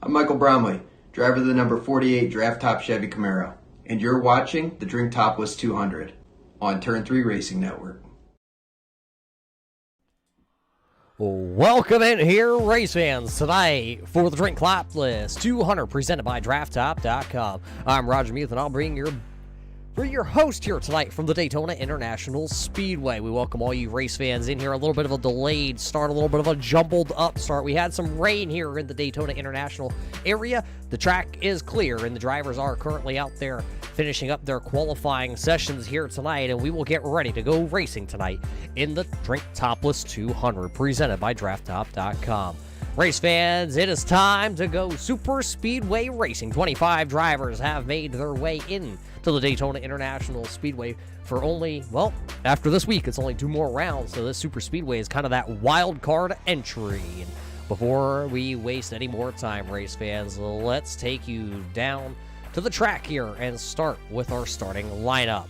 I'm Michael Bromley, driver of the number 48 Draft Top Chevy Camaro, and you're watching the Drink Topless 200 on Turn 3 Racing Network. Welcome in here, race fans, tonight for the Drink Topless 200 presented by DraftTop.com. I'm Roger Muth, and I'll bring your host here tonight from the Daytona International Speedway. We welcome all you race fans in here. A little bit of a delayed start, a little bit of a jumbled up start. We had some rain here in the Daytona International area. The track is clear, and the drivers are currently out there finishing up their qualifying sessions here tonight, and we will get ready to go racing tonight in the Drink Topless 200 presented by DraftTop.com. Race fans, it is time to go super speedway racing. 25 drivers have made their way in to the Daytona International Speedway for only, well, after this week, it's only 2 more rounds, so this super speedway is kind of that wild card entry. And before we waste any more time, race fans, let's take you down to the track here and start with our starting lineup.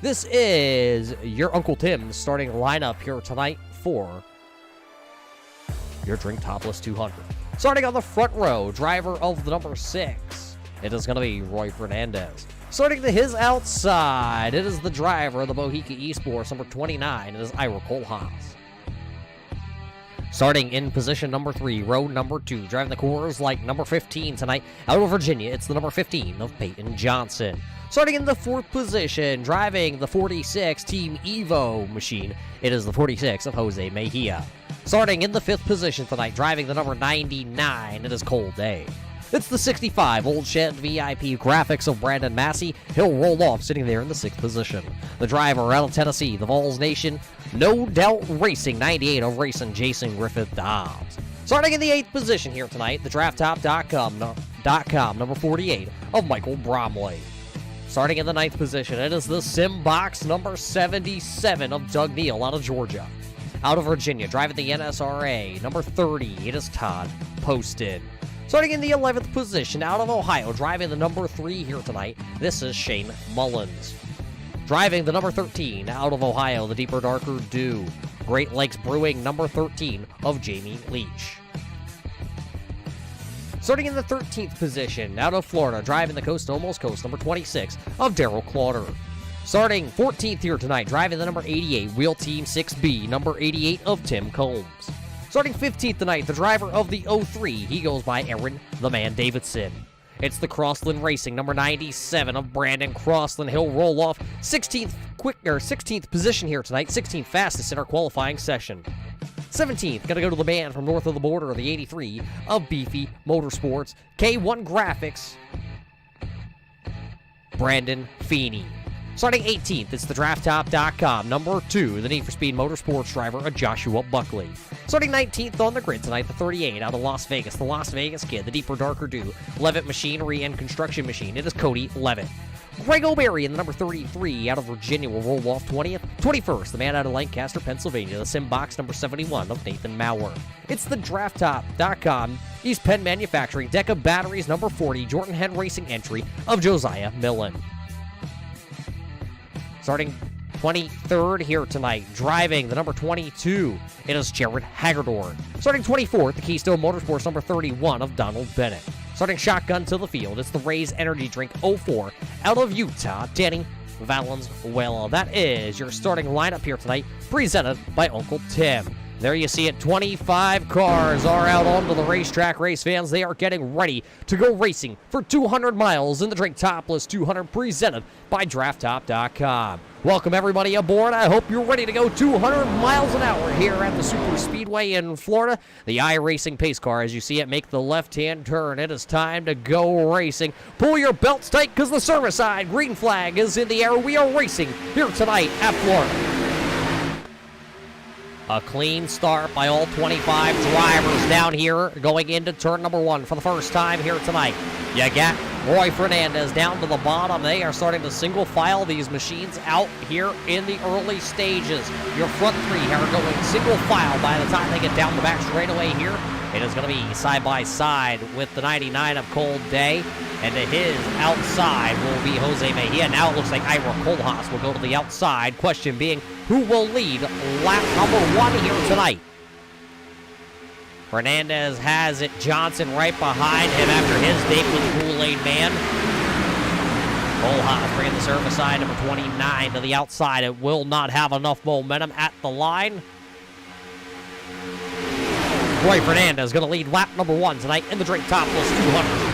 This is your Uncle Tim's starting lineup here tonight for your Drink Topless 200. Starting on the front row, driver of the number 6, it is going to be Roy Fernandez. Starting to his outside, it is the driver of the Mohica Esports, number 29, it is Ira Kohlhaas. Starting in position number 3, row number 2, driving the Coors Light number 15 tonight, out of Virginia, it's the number 15 of Peyton Johnson. Starting in the 4th position, driving the 46 Team Evo machine, it is the 46 of Jose Mejia. Starting in the 5th position tonight, driving the number 99, it is Cole Day. It's the 65 Old Shed VIP graphics of Brandon Massey. He'll roll off sitting there in the 6th position. The driver out of Tennessee, the Vols Nation, No Doubt Racing 98 of racing Jason Griffith Dobbs. Starting in the 8th position here tonight, the drafttop.com, number 48 of Michael Bromley. Starting in the 9th position, it is the Sim Box number 77 of Doug Neal out of Georgia. Out of Virginia, driving the NSRA, number 30, it is Todd Poston. Starting in the 11th position, out of Ohio, driving the number 3 here tonight, this is Shane Mullins. Driving the number 13, out of Ohio, the Deeper Darker Dew, Great Lakes Brewing, number 13 of Jamie Leach. Starting in the 13th position, out of Florida, driving the Coast Almost Coast, number 26 of Darrell Clauter. Starting 14th here tonight, driving the number 88, Wheel Team 6B, number 88 of Tim Combs. Starting 15th tonight, the driver of the 03, he goes by Aaron the Man Davidson. It's the Crossland Racing, number 97 of Brandon Crossland. He'll roll off 16th position here tonight, 16th fastest in our qualifying session. 17th, gonna go to the man from north of the border, the 83 of Beefy Motorsports, K1 Graphics, Brandon Feeney. Starting 18th, it's the drafttop.com, number 2, the Need for Speed Motorsports driver, Joshua Buckley. Starting 19th on the grid tonight, the 38 out of Las Vegas, the Las Vegas Kid, the Deeper Darker Dew, Levitt Machinery and Construction Machine. It is Cody Levitt. Greg O'Berry in the number 33 out of Virginia will roll off 20th. 21st, the man out of Lancaster, Pennsylvania, the Sim Box number 71 of Nathan Maurer. It's the drafttop.com, East Penn Manufacturing, deck of batteries number 40, Jordan Head Racing entry of Josiah Millen. Starting 23rd here tonight, driving the number 22, it is Jared Hagerdorn. Starting 24th, the Keystone Motorsports number 31 of Donald Bennett. Starting shotgun to the field, it's the Rays Energy Drink 04 out of Utah, Danny Valenzuela. That is your starting lineup here tonight, presented by Uncle Tim. There you see it, 25 cars are out onto the racetrack, race fans. They are getting ready to go racing for 200 miles in the Drink Topless 200 presented by DraftTop.com. Welcome everybody aboard. I hope you're ready to go 200 miles an hour here at the Super Speedway in Florida. The iRacing pace car, as you see it, make the left-hand turn. It is time to go racing. Pull your belts tight because the service side green flag is in the air. We are racing here tonight at Florida. A clean start by all 25 drivers down here going into turn number 1 for the first time here tonight. You got Roy Fernandez down to the bottom. They are starting to single file these machines out here in the early stages. Your front 3 are going single file by the time they get down the back straightaway here. It is going to be side by side with the 99 of Cold Day. And to his outside will be Jose Mejia. Now it looks like Ira Kohlhaas will go to the outside. Question being, who will lead lap number 1 here tonight? Fernandez has it. Johnson right behind him after his date with Kool-Aid Man. Kohlhaas bringing the service side, number 29 to the outside. It will not have enough momentum at the line. Roy Fernandez going to lead lap number 1 tonight in the Drink Topless 200.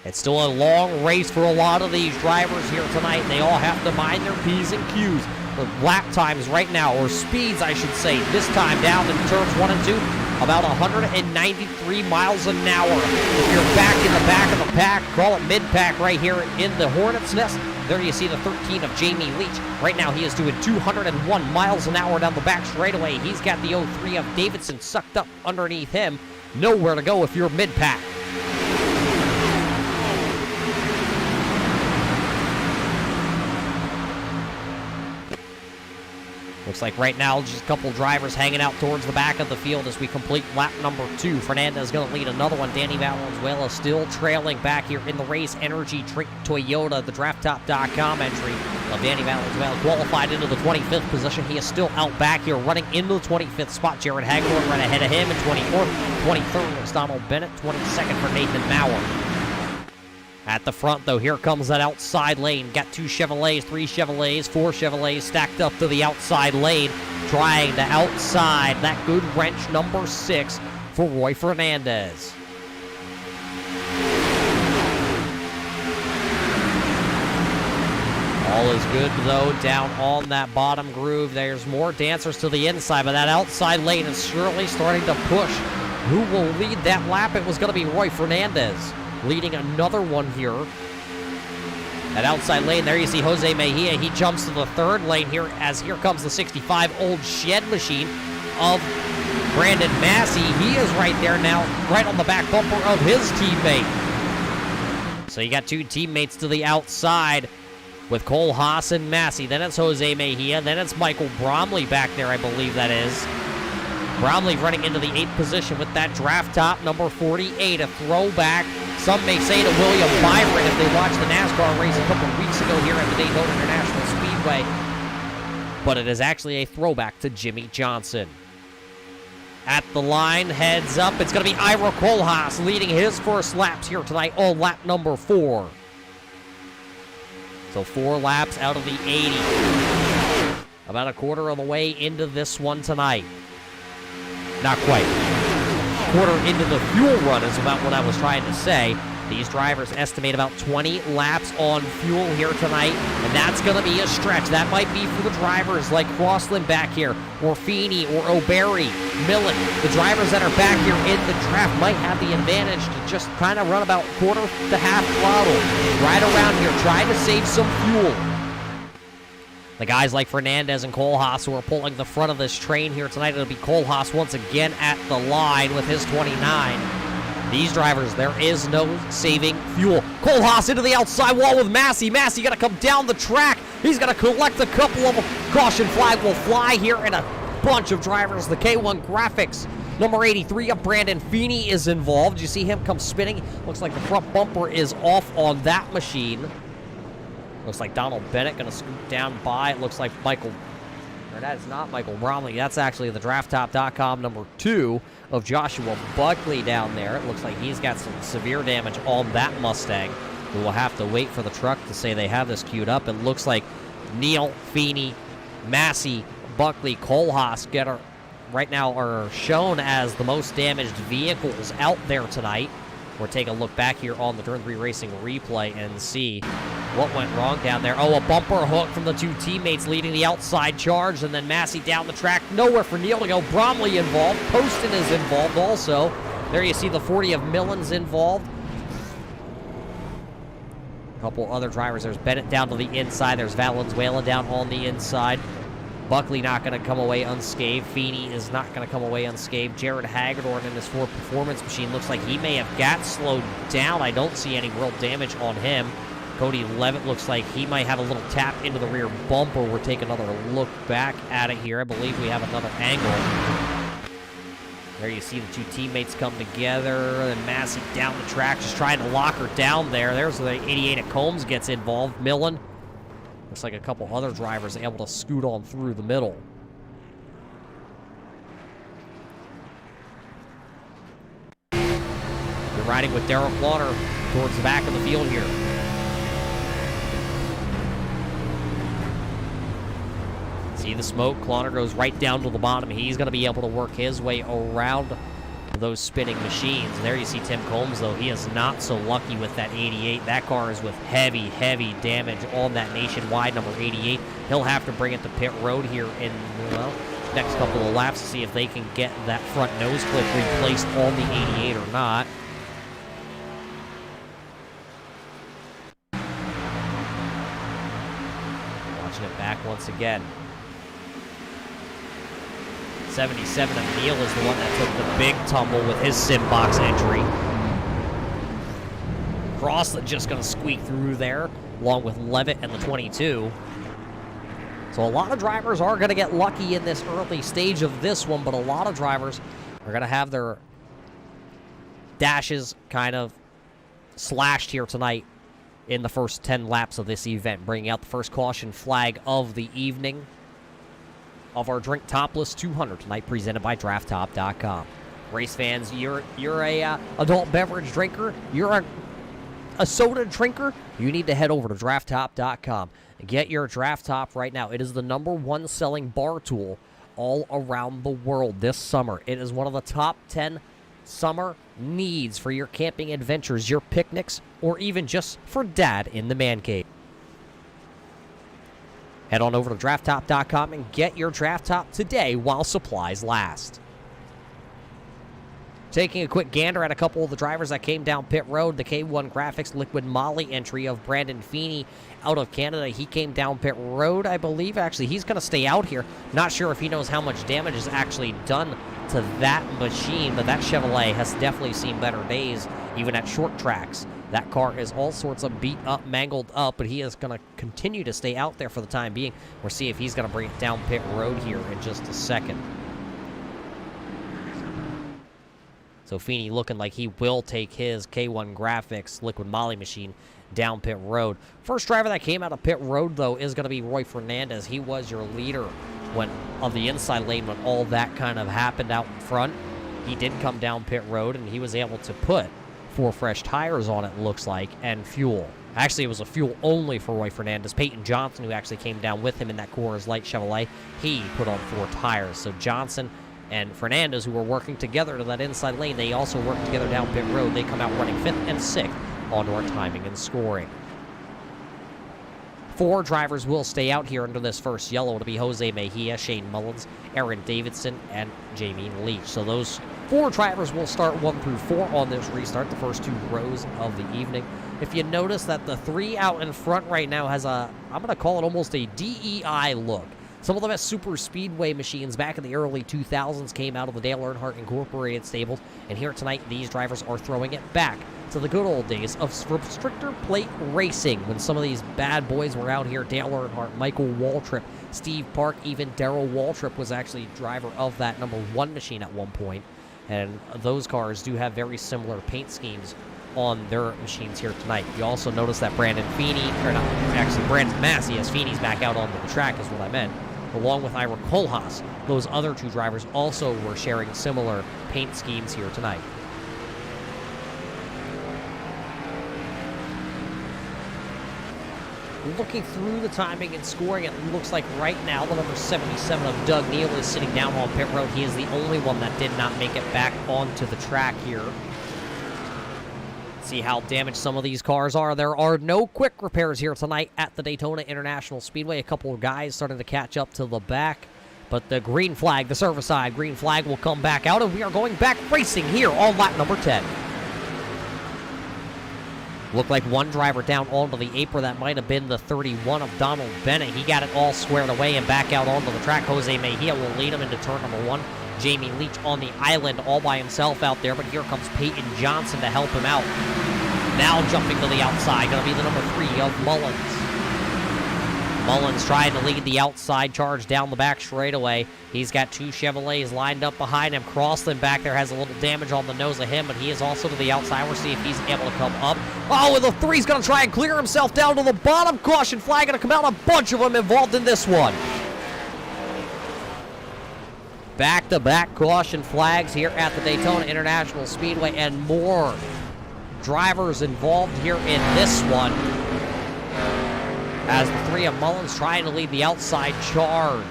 It's still a long race for a lot of these drivers here tonight. They all have to mind their P's and Q's. The lap times right now, or speeds I should say, this time down in turns 1 and 2, about 193 miles an hour. If you're back in the back of the pack, call it mid-pack right here in the Hornet's Nest. There you see the 13 of Jamie Leach. Right now he is doing 201 miles an hour down the back straightaway. He's got the 03 of Davidson sucked up underneath him. Nowhere to go if you're mid-pack. Looks like right now just a couple drivers hanging out towards the back of the field as we complete lap number 2. Fernandez going to lead another one. Danny Valenzuela still trailing back here in the Race Energy Drink Toyota. The DraftTop.com entry of Danny Valenzuela qualified into the 25th position. He is still out back here running into the 25th spot. Jared Hagler right ahead of him in 24th. 23rd is Donald Bennett. 22nd for Nathan Maurer. At the front, though, here comes that outside lane. Got 2 Chevrolets, 3 Chevrolets, 4 Chevrolets stacked up to the outside lane. Trying to outside that good wrench number 6 for Roy Fernandez. All is good, though, down on that bottom groove. There's more dancers to the inside, but that outside lane is surely starting to push. Who will lead that lap? It was going to be Roy Fernandez leading another one here. That outside lane, there you see Jose Mejia. He jumps to the 3rd lane here as here comes the 65 Old Shed Machine of Brandon Massey, he is right there now, right on the back bumper of his teammate. So you got two teammates to the outside with Cole Haas and Massey. Then it's Jose Mejia. Then it's Michael Bromley back there, I believe that is. Bromley running into the 8th position with that draft top, number 48, a throwback. Some may say to William Byron if they watched the NASCAR race a couple of weeks ago here at the Daytona International Speedway. But it is actually a throwback to Jimmy Johnson. At the line, heads up, it's going to be Ira Kohlhaas leading his first laps here tonight on lap number 4. So 4 laps out of the 80. About a quarter of the way into this one tonight. Not quite. Quarter into the fuel run is about what I was trying to say. These drivers estimate about 20 laps on fuel here tonight, and that's going to be a stretch. That might be for the drivers like Crossland back here, or Feeney, or O'Berry, Millen. The drivers that are back here in the draft might have the advantage to just kind of run about quarter to half throttle, right around here, trying to save some fuel. The guys like Fernandez and Kohlhaas who are pulling the front of this train here tonight. It'll be Kohlhaas once again at the line with his 29. These drivers, there is no saving fuel. Kohlhaas into the outside wall with Massey. Massey going to come down the track. He's going to collect a couple of them. Caution flag will fly here, and a bunch of drivers. The K1 Graphics, number 83 of Brandon Feeney is involved. You see him come spinning. Looks like the front bumper is off on that machine. Looks like Donald Bennett going to scoot down by. It looks like Michael... Or that is not Michael Bromley. That's actually the DraftTop.com number 2 of Joshua Buckley down there. It looks like he's got some severe damage on that Mustang. We will have to wait for the truck to say they have this queued up. It looks like Neal, Feeney, Massey, Buckley, Kohlhaas right now are shown as the most damaged vehicles out there tonight. We'll take a look back here on the Turn 3 Racing replay and see what went wrong down there. Oh, a bumper hook from the two teammates leading the outside charge, and then Massey down the track. Nowhere for Neal to go. Bromley involved. Poston is involved also. There you see the 40 of Millen's involved. A couple other drivers. There's Bennett down to the inside. There's Valenzuela down on the inside. Buckley not going to come away unscathed. Feeney is not going to come away unscathed. Jared Hagedorn in his Ford Performance machine looks like he may have got slowed down. I don't see any real damage on him. Cody Levitt looks like he might have a little tap into the rear bumper. We'll take another look back at it here. I believe we have another angle. There you see the two teammates come together, and Massey down the track just trying to lock her down there. There's the 88 at Combs gets involved. Millen. Looks like a couple other drivers able to scoot on through the middle. You're riding with Derek Lauder towards the back of the field here. See the smoke? Cloner goes right down to the bottom. He's going to be able to work his way around those spinning machines. There you see Tim Combs, though. He is not so lucky with that 88. That car is with heavy, heavy damage on that nationwide number 88. He'll have to bring it to pit road here in, well, next couple of laps to see if they can get that front nose clip replaced on the 88 or not. Watching it back once again. 77 of Neal is the one that took the big tumble with his Simbox entry. Crossland just going to squeak through there, along with Levitt and the 22. So a lot of drivers are going to get lucky in this early stage of this one, but a lot of drivers are going to have their dashes kind of slashed here tonight in the first 10 laps of this event, bringing out the first caution flag of the evening of our Drink Topless 200 tonight, presented by DraftTop.com. Race fans, you're a adult beverage drinker, you're a soda drinker, you need to head over to DraftTop.com and get your Draft Top right now. It is the #1 selling bar tool all around the world this summer. It is one of the top 10 summer needs for your camping adventures, your picnics, or even just for dad in the man cave. Head on over to DraftTop.com and get your Draft Top today while supplies last. Taking a quick gander at a couple of the drivers that came down pit road, the K1 Graphics Liquid Molly entry of Brandon Feeney out of Canada. He came down pit road, I believe. Actually, he's going to stay out here. Not sure if he knows how much damage is actually done to that machine, but that Chevrolet has definitely seen better days, even at short tracks. That car is all sorts of beat up, mangled up, but he is going to continue to stay out there for the time being. We'll see if he's going to bring it down pit road here in just a second. So Feeney looking like he will take his K1 Graphics liquid moly machine down pit road. First driver that came out of pit road, though, is going to be Roy Fernandez. He was your leader on the inside lane when all that kind of happened out in front. He did come down pit road, and he was able to put 4 fresh tires on it, looks like, and fuel. Actually, it was a fuel only for Roy Fernandez. Peyton Johnson, who actually came down with him in that Coors Light Chevrolet, he put on 4 tires. So Johnson and Fernandez, who were working together to that inside lane, they also worked together down pit road. They come out running 5th and 6th onto our timing and scoring. 4 drivers will stay out here under this first yellow. It'll be Jose Mejia, Shane Mullins, Aaron Davidson, and Jamie Leach. So those 4 drivers will start 1 through 4 on this restart, the first 2 rows of the evening. If you notice that the 3 out in front right now has I'm going to call it almost a DEI look. Some of the best super speedway machines back in the early 2000s came out of the Dale Earnhardt Incorporated stables, and here tonight these drivers are throwing it back to the good old days of restrictor plate racing, when some of these bad boys were out here. Dale Earnhardt, Michael Waltrip, Steve Park, even Darrell Waltrip was actually driver of that number 1 machine at one point, and those cars do have very similar paint schemes on their machines here tonight. You also notice that Brandon Massey, as Feeney's back out onto the track is what I meant, along with Ira Kohlhaas. Those other 2 drivers also were sharing similar paint schemes here tonight. Looking through the timing and scoring, it looks like right now the number 77 of Doug Neal is sitting down on pit road. He is the only one that did not make it back onto the track here. See how damaged some of these cars are. There are no quick repairs here tonight at the Daytona International Speedway. A couple of guys starting to catch up to the back, but the green flag, the service side green flag, will come back out, and we are going back racing here on lap number 10. Looked like one driver down onto the apron. That might have been the 31 of Donald Bennett. He got it all squared away and back out onto the track. Jose Mejia will lead him into turn number 1. Jamie Leach on the island all by himself out there, but here comes Peyton Johnson to help him out. Now jumping to the outside, going to be the number 3 of Mullins. Mullins trying to lead the outside charge down the back straightaway. He's got 2 Chevrolets lined up behind him. Crossland back there has a little damage on the nose of him, but he is also to the outside. We'll see if he's able to come up. Oh, and the 3's going to try and clear himself down to the bottom. Caution flag going to come out. A bunch of them involved in this one. Back-to-back caution flags here at the Daytona International Speedway, and more drivers involved here in this one, as the 3 of Mullins trying to lead the outside charge.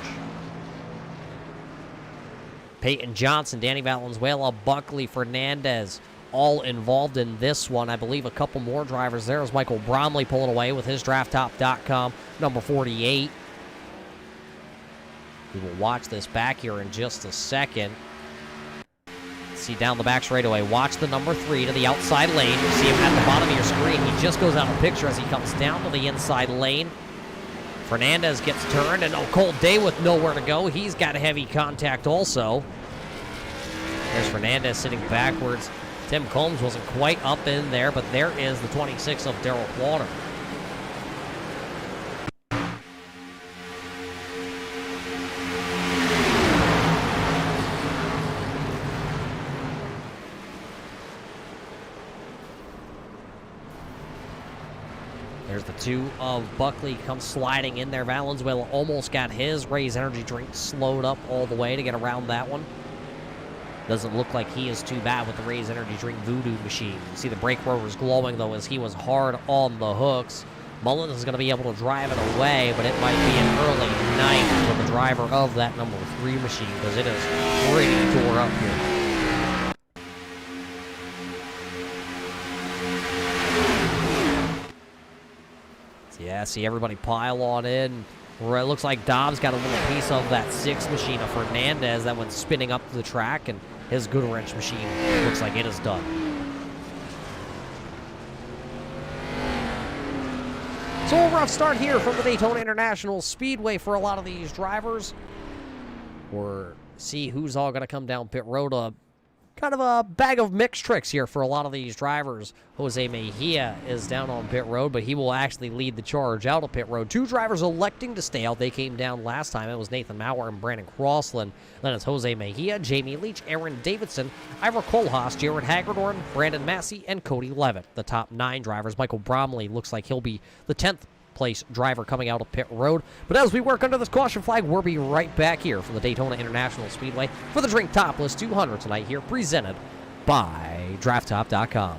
Peyton Johnson, Danny Valenzuela, Buckley, Fernandez, all involved in this one. I believe a couple more drivers there as Michael Bromley pulling away with his DraftTop.com number 48. We will watch this back here in just a second. See down the back straightaway. Watch the number 3 to the outside lane. You see him at the bottom of your screen. He just goes out of picture as he comes down to the inside lane. Fernandez gets turned, and Cole Day with nowhere to go. He's got heavy contact also. There's Fernandez sitting backwards. Tim Combs wasn't quite up in there, but there is the 26 of Darrell Plauder. There's the 2 of Buckley comes sliding in there. Valenzuela almost got his Raise Energy drink slowed up all the way to get around that one. Doesn't look like he is too bad with the Raise Energy drink voodoo machine. You see the brake rotors glowing, though, as he was hard on the hooks. Mullins is going to be able to drive it away, but it might be an early night for the driver of that number 3 machine, because it is pretty tore up here. Yeah, see everybody pile on in. Where it looks like Dobbs got a little piece of that 6 machine of Fernandez that went spinning up the track, and his good wrench machine looks like it is done. So a rough start here from the Daytona International Speedway for a lot of these drivers. or see who's all going to come down pit road. Kind of a bag of mixed tricks here for a lot of these drivers. Jose Mejia is down on pit road, but he will actually lead the charge out of pit road. 2 drivers electing to stay out. They came down last time. It was Nathan Maurer and Brandon Crossland. Then it's Jose Mejia, Jamie Leach, Aaron Davidson, Ivor Kohlhaas, Jared Hagedorn, Brandon Massey, and Cody Levitt. The top 9 drivers. Michael Bromley looks like he'll be the 10th place driver coming out of pit road. But as we work under this caution flag, we'll be right back here from the Daytona International Speedway for the Drink Topless 200 tonight here, presented by DraftTop.com.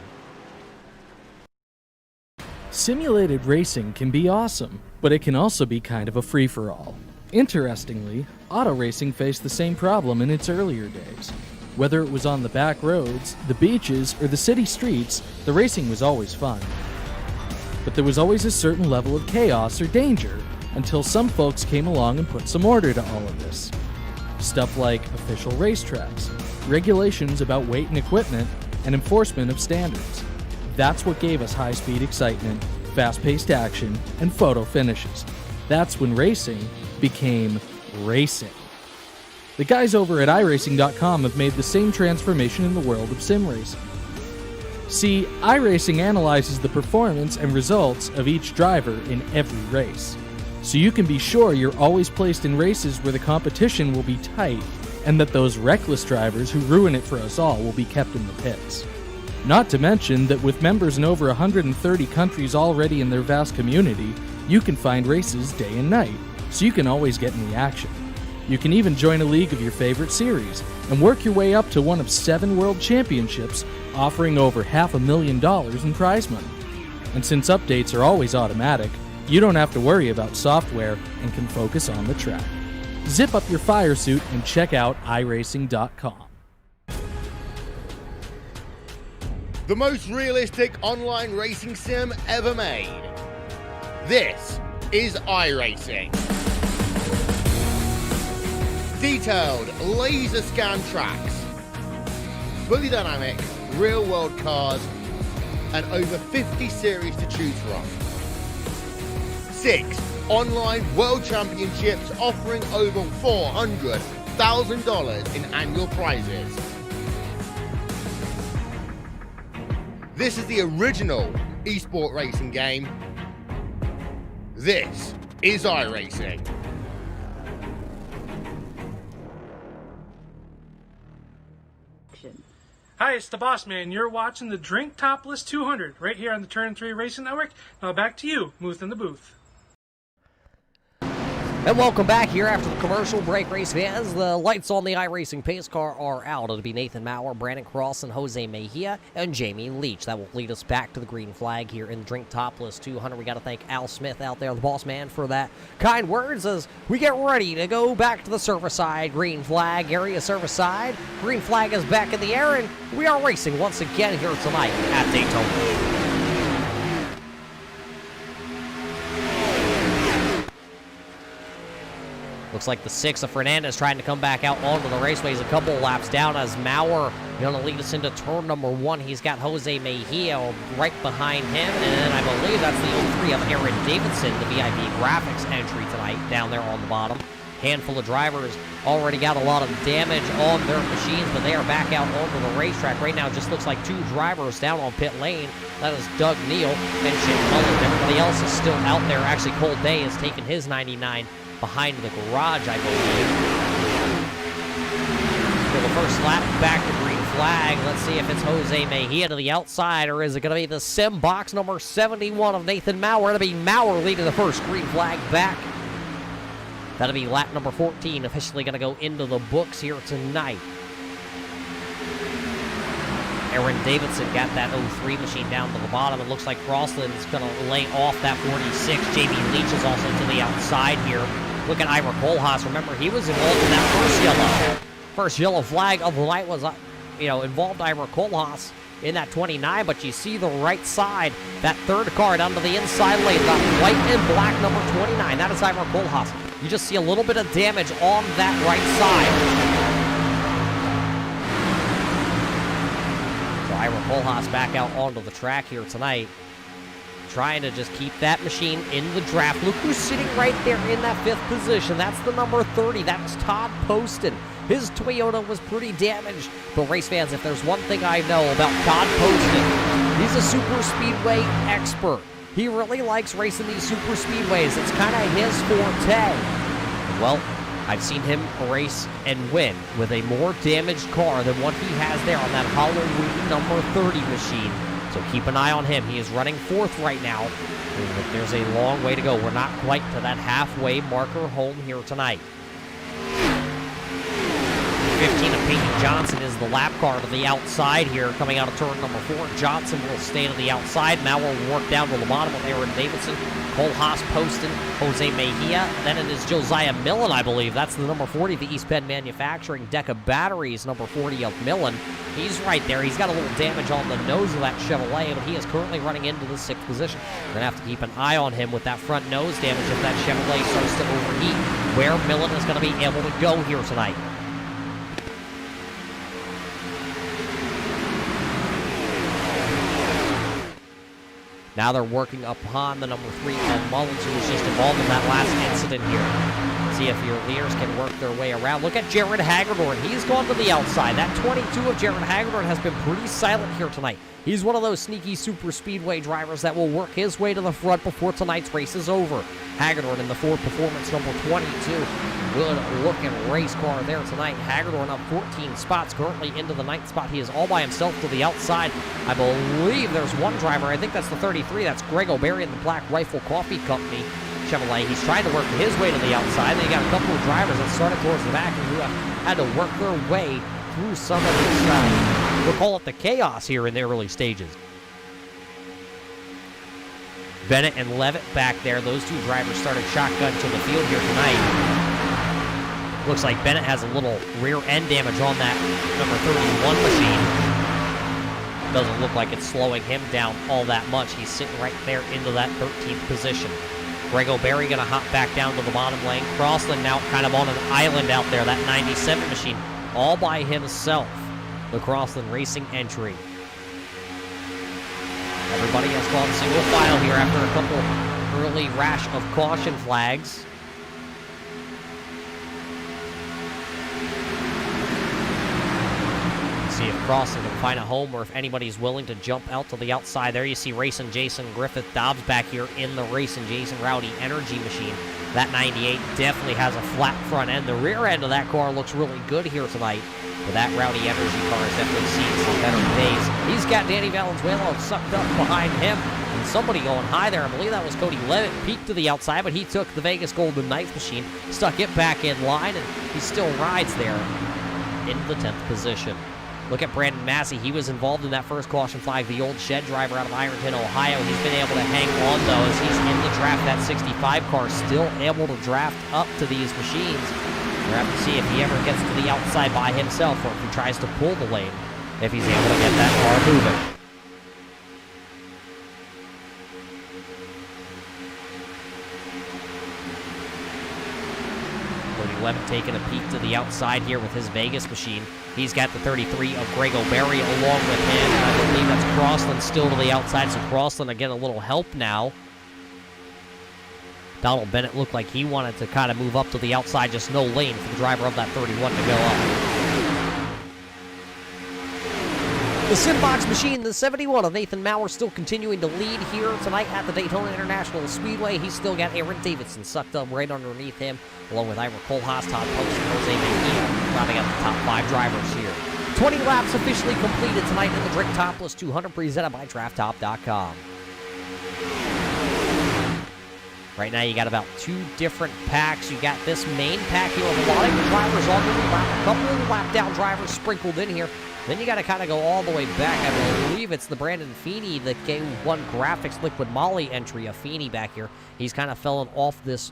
Simulated racing can be awesome, but it can also be kind of a free-for-all. Interestingly, auto racing faced the same problem in its earlier days. Whether it was on the back roads, the beaches, or the city streets, the racing was always fun. But there was always a certain level of chaos or danger until some folks came along and put some order to all of this. Stuff like official racetracks, regulations about weight and equipment, and enforcement of standards. That's what gave us high-speed excitement, fast-paced action, and photo finishes. That's when racing became racing. The guys over at iRacing.com have made the same transformation in the world of sim racing. See, iRacing analyzes the performance and results of each driver in every race, so you can be sure you're always placed in races where the competition will be tight and that those reckless drivers who ruin it for us all will be kept in the pits. Not to mention that with members in over 130 countries already in their vast community, you can find races day and night, so you can always get in the action. You can even join a league of your favorite series and work your way up to one of 7 world championships, offering over $500,000 in prize money. And since updates are always automatic, you don't have to worry about software and can focus on the track. Zip up your fire suit and check out iRacing.com. The most realistic online racing sim ever made. This is iRacing. Detailed laser scan tracks, fully dynamic, real-world cars, and over 50 series to choose from. 6 online world championships offering over $400,000 in annual prizes. This is the original esport racing game. This is iRacing. Hi, it's the Boss Man. You're watching the Drink Topless 200 right here on the Turn 3 Racing Network. Now back to you, Muth in the booth. And welcome back here after the commercial break, race fans. The lights on the iRacing pace car are out. It'll be Nathan Maurer, Brandon Crossland, Jose Mejia, and Jamie Leach. That will lead us back to the green flag here in Drink Topless 200. We got to thank Al Smith out there, the boss man, for that kind words as we get ready to go back to the service side. Green flag area, service side. Green flag is back in the air, and we are racing once again here tonight at Daytona. Looks like the 6 of Fernandez trying to come back out onto the raceway. He's a couple laps down as Maurer going to lead us into turn number 1. He's got Jose Mejia right behind him, and I believe that's the 03 of Aaron Davidson, the VIP Graphics entry tonight down there on the bottom. Handful of drivers already got a lot of damage on their machines, but they are back out onto the racetrack. Right now, it just looks like 2 drivers down on pit lane. That is Doug Neal and Chip Cullen. Everybody else is still out there. Actually, Cole Day has taken his 99 behind the garage, I believe. For the first lap, back to green flag. Let's see if it's Jose Mejia to the outside, or is it going to be the sim box number 71 of Nathan Maurer? It'll be Maurer leading the first green flag back. That'll be lap number 14, officially going to go into the books here tonight. Aaron Davidson got that 03 machine down to the bottom. It looks like Crossland's going to lay off that 46. Jamie Leach is also to the outside here. Look at Ivor Kohlhaas. Remember, he was involved in that first yellow flag of the night was, involved Ivor Kohlhaas in that 29, but you see the right side, that third car down to the inside lane, the white and black number 29. That is Ivor Kohlhaas. You just see a little bit of damage on that right side. Ivor Kohlhaas back out onto the track here tonight. trying to just keep that machine in the draft. Look who's sitting right there in that 5th position. That's the number 30. That's Todd Poston. His Toyota was pretty damaged. But race fans, if there's one thing I know about Todd Poston, he's a super speedway expert. He really likes racing these super speedways. It's kind of his forte. Well, I've seen him race and win with a more damaged car than what he has there on that Halloween number 30 machine. So keep an eye on him. He is running 4th right now. But there's a long way to go. We're not quite to that halfway marker home here tonight. 15 of Peyton Johnson is the lap car to the outside here, coming out of turn number 4. Johnson will stay to the outside. Now we'll work down to the bottom with Aaron Davidson, Cole Haas, Poston, Jose Mejia. Then it is Josiah Millen, I believe. That's the number 40, the East Penn Manufacturing Deca Batteries, number 40 of Millen. He's right there. He's got a little damage on the nose of that Chevrolet, but he is currently running into the 6th position. We're going to have to keep an eye on him with that front nose damage if that Chevrolet starts to overheat, where Millen is going to be able to go here tonight. Now they're working upon the number 3, Ed Mullins, who was just involved in that last incident here. See if your leaders can work their way around. Look at Jared Hagedorn. He's gone to the outside. That 22 of Jared Hagedorn has been pretty silent here tonight. He's one of those sneaky super speedway drivers that will work his way to the front before tonight's race is over. Hagedorn in the Ford Performance number 22. Good-looking race car there tonight. Hagedorn up 14 spots, currently into the 9th spot. He is all by himself to the outside. I believe there's one driver. I think that's the 33. That's Greg O'Berry in the Black Rifle Coffee Company Chevrolet. He's trying to work his way to the outside. Then you got a couple of drivers that started towards the back who had to work their way through some of this, we'll call it the chaos here in the early stages. Bennett and Levitt back there. Those two drivers started shotgun to the field here tonight. Looks like Bennett has a little rear end damage on that number 31 machine. Doesn't look like it's slowing him down all that much. He's sitting right there into that 13th position. Greg O'Berry going to hop back down to the bottom lane. Crossland now kind of on an island out there. That 97 machine all by himself. The Crossland Racing entry. Everybody has gone single file here after a couple early rash of caution flags. See if Crossland can find a home or if anybody's willing to jump out to the outside. There you see Racing Jason Griffith Dobbs back here in the Racing Jason Rowdy Energy machine. That 98 definitely has a flat front end. The rear end of that car looks really good here tonight. But that Rowdy Energy car has definitely seen some better days. He's got Danny Valenzuela sucked up behind him. And somebody going high there. I believe that was Cody Levitt. Peeked to the outside, but he took the Vegas Golden Knife machine, stuck it back in line, and he still rides there in the 10th position. Look at Brandon Massey. He was involved in that first caution flag, the old shed driver out of Ironton, Ohio. He's been able to hang on, though, as he's in the draft. That 65 car still able to draft up to these machines. We'll have to see if he ever gets to the outside by himself or if he tries to pull the lane, if he's able to get that car moving. Levitt taking a peek to the outside here with his Vegas machine. He's got the 33 of Greg O'Berry along with him. I believe that's Crossland still to the outside, so Crossland again a little help now. Donald Bennett looked like he wanted to kind of move up to the outside, just no lane for the driver of that 31 to go up. The Simbox machine, the 71 of Nathan Maurer, still continuing to lead here tonight at the Daytona International Speedway. He's still got Aaron Davidson sucked up right underneath him, along with Ira Kohlhaas, Todd Post, and Jose Mejia, rounding out the top 5 drivers here. 20 laps officially completed tonight in the Drink Topless 200, presented by DraftTop.com. Right now, you got about 2 different packs. You got this main pack here with a lot of drivers on the lap, a couple of lap-down drivers sprinkled in here. Then you got to kind of go all the way back. I believe it's the Brandon Feeney, the K1 Graphics Liquid Molly entry of Feeney back here. He's kind of fallen off this,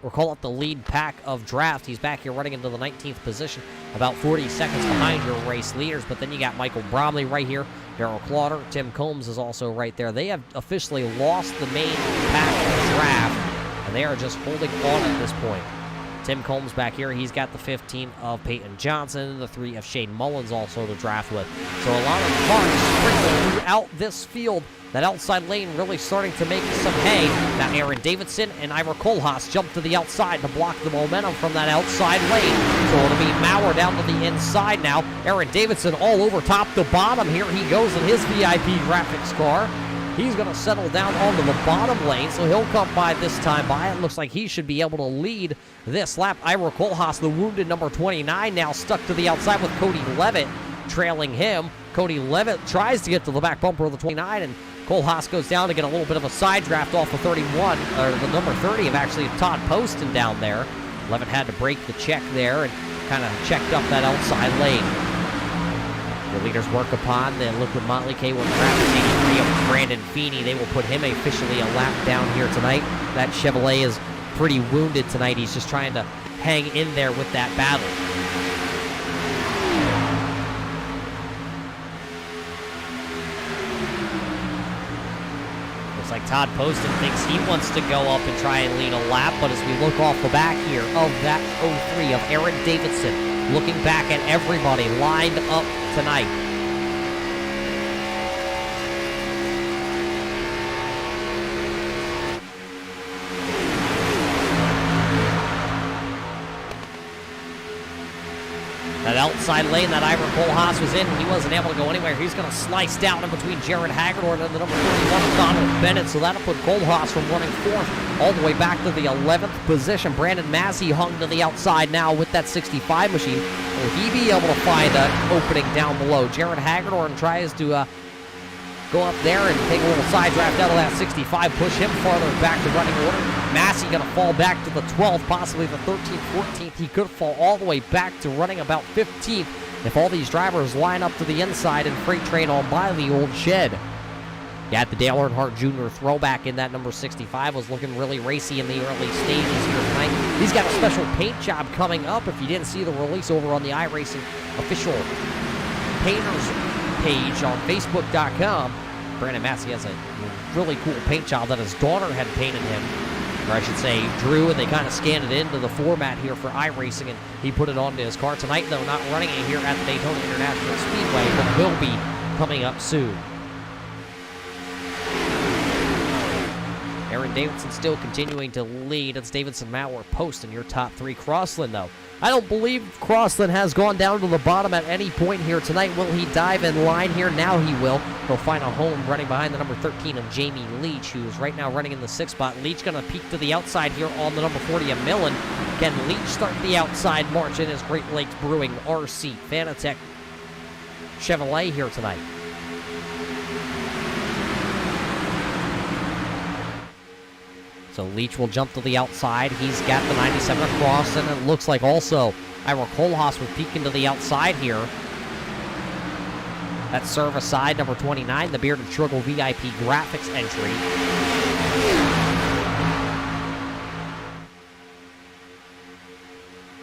or call it the lead pack of draft. He's back here running into the 19th position, about 40 seconds behind your race leaders. But then you got Michael Bromley right here. Darrell Clauder, Tim Combs is also right there. They have officially lost the main pack of draft, and they are just holding on at this point. Tim Combs back here, he's got the 15 of Peyton Johnson, the 3 of Shane Mullins also to draft with. So a lot of cars sprinkled throughout this field. That outside lane really starting to make some hay. Now Aaron Davidson and Ira Kohlhaas jump to the outside to block the momentum from that outside lane. So it'll be Maurer down to the inside now. Aaron Davidson all over top to bottom. Here he goes in his VIP graphics car. He's going to settle down onto the bottom lane, so he'll come by this time by. It looks like he should be able to lead this lap. Ira Kohlhaas, the wounded number 29, now stuck to the outside with Cody Levitt trailing him. Cody Levitt tries to get to the back bumper of the 29, and Kohlhaas goes down to get a little bit of a side draft off the 31, or the number 30 of actually Todd Poston down there. Levitt had to break the check there and kind of checked up that outside lane. The leaders work upon the Liquid Motley K1 Graphics 83 of Brandon Feeney. They will put him officially a lap down here tonight. That Chevrolet is pretty wounded tonight. He's just trying to hang in there with that battle. Looks like Todd Poston thinks he wants to go up and try and lead a lap, but as we look off the back here of that 03 of Aaron Davidson, looking back at everybody lined up tonight. That outside lane that Ira Kohlhaas was in, he wasn't able to go anywhere. He's going to slice down in between Jared Hagedorn and the number 41 of Donald Bennett, so that'll put Kohlhaas from running 4th all the way back to the 11th position. Brandon Massey hung to the outside now with that 65 machine. Will he be able to find an opening down below? Jared Hagedorn tries to go up there and take a little side draft out of that 65, push him farther back to running order. Massey going to fall back to the 12th, possibly the 13th, 14th. He could fall all the way back to running about 15th if all these drivers line up to the inside and freight train on by the old shed. Yeah, the Dale Earnhardt Jr. throwback in that number 65 was looking really racy in the early stages here tonight. He's got a special paint job coming up. If you didn't see the release over on the iRacing official painters page on Facebook.com, Brandon Massey has a really cool paint job that his daughter had painted him, or I should say drew, and they kind of scanned it into the format here for iRacing, and he put it onto his car tonight, though not running it here at the Daytona International Speedway, but will be coming up soon. Aaron Davidson still continuing to lead. It's Davidson, Maurer, Post in your top 3. Crossland, though, I don't believe Crossland has gone down to the bottom at any point here tonight. Will he dive in line here? Now he will. He'll find a home running behind the number 13 of Jamie Leach, who's right now running in the 6th spot. Leach going to peek to the outside here on the number 40 of Millen. Can Leach start the outside march in his Great Lakes Brewing RC Fanatec Chevrolet here tonight? So Leach will jump to the outside. He's got the 97 across, and it looks like also Ira Kohlhaas will peek into the outside here. That service side, number 29, the Bearded Struggle VIP graphics entry.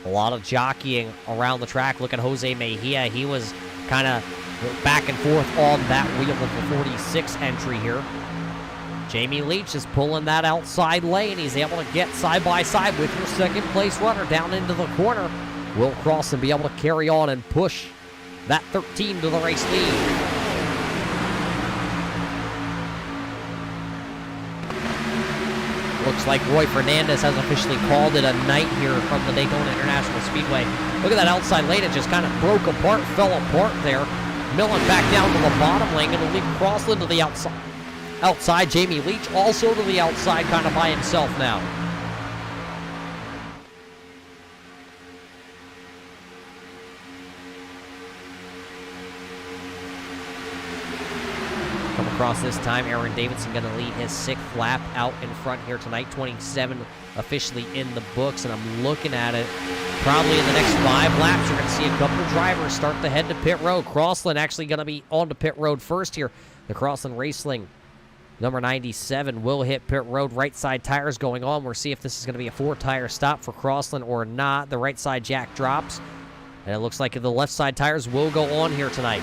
A lot of jockeying around the track. Look at Jose Mejia. He was kind of back and forth on that wheel of the 46 entry here. Jamie Leach is pulling that outside lane. He's able to get side by side with your second place runner down into the corner. Will Crossland be able to carry on and push that 13 to the race lead? Looks like Roy Fernandez has officially called it a night here from the Daytona International Speedway. Look at that outside lane. It just kind of broke apart, fell apart there. Millen back down to the bottom lane, and will leave Crossland to the outside. Jamie Leach also to the outside, kind of by himself now. Come across this time, Aaron Davidson going to lead his 6th lap out in front here tonight. 27 officially in the books, and I'm looking at it. Probably in the next 5 laps, you're going to see a couple drivers start to head to pit road. Crossland actually going to be on to pit road first here. The Crossland Racing number 97 will hit pit road. Right side tires going on. We'll see if this is going to be a 4-tire stop for Crossland or not. The right side jack drops, and it looks like the left side tires will go on here tonight.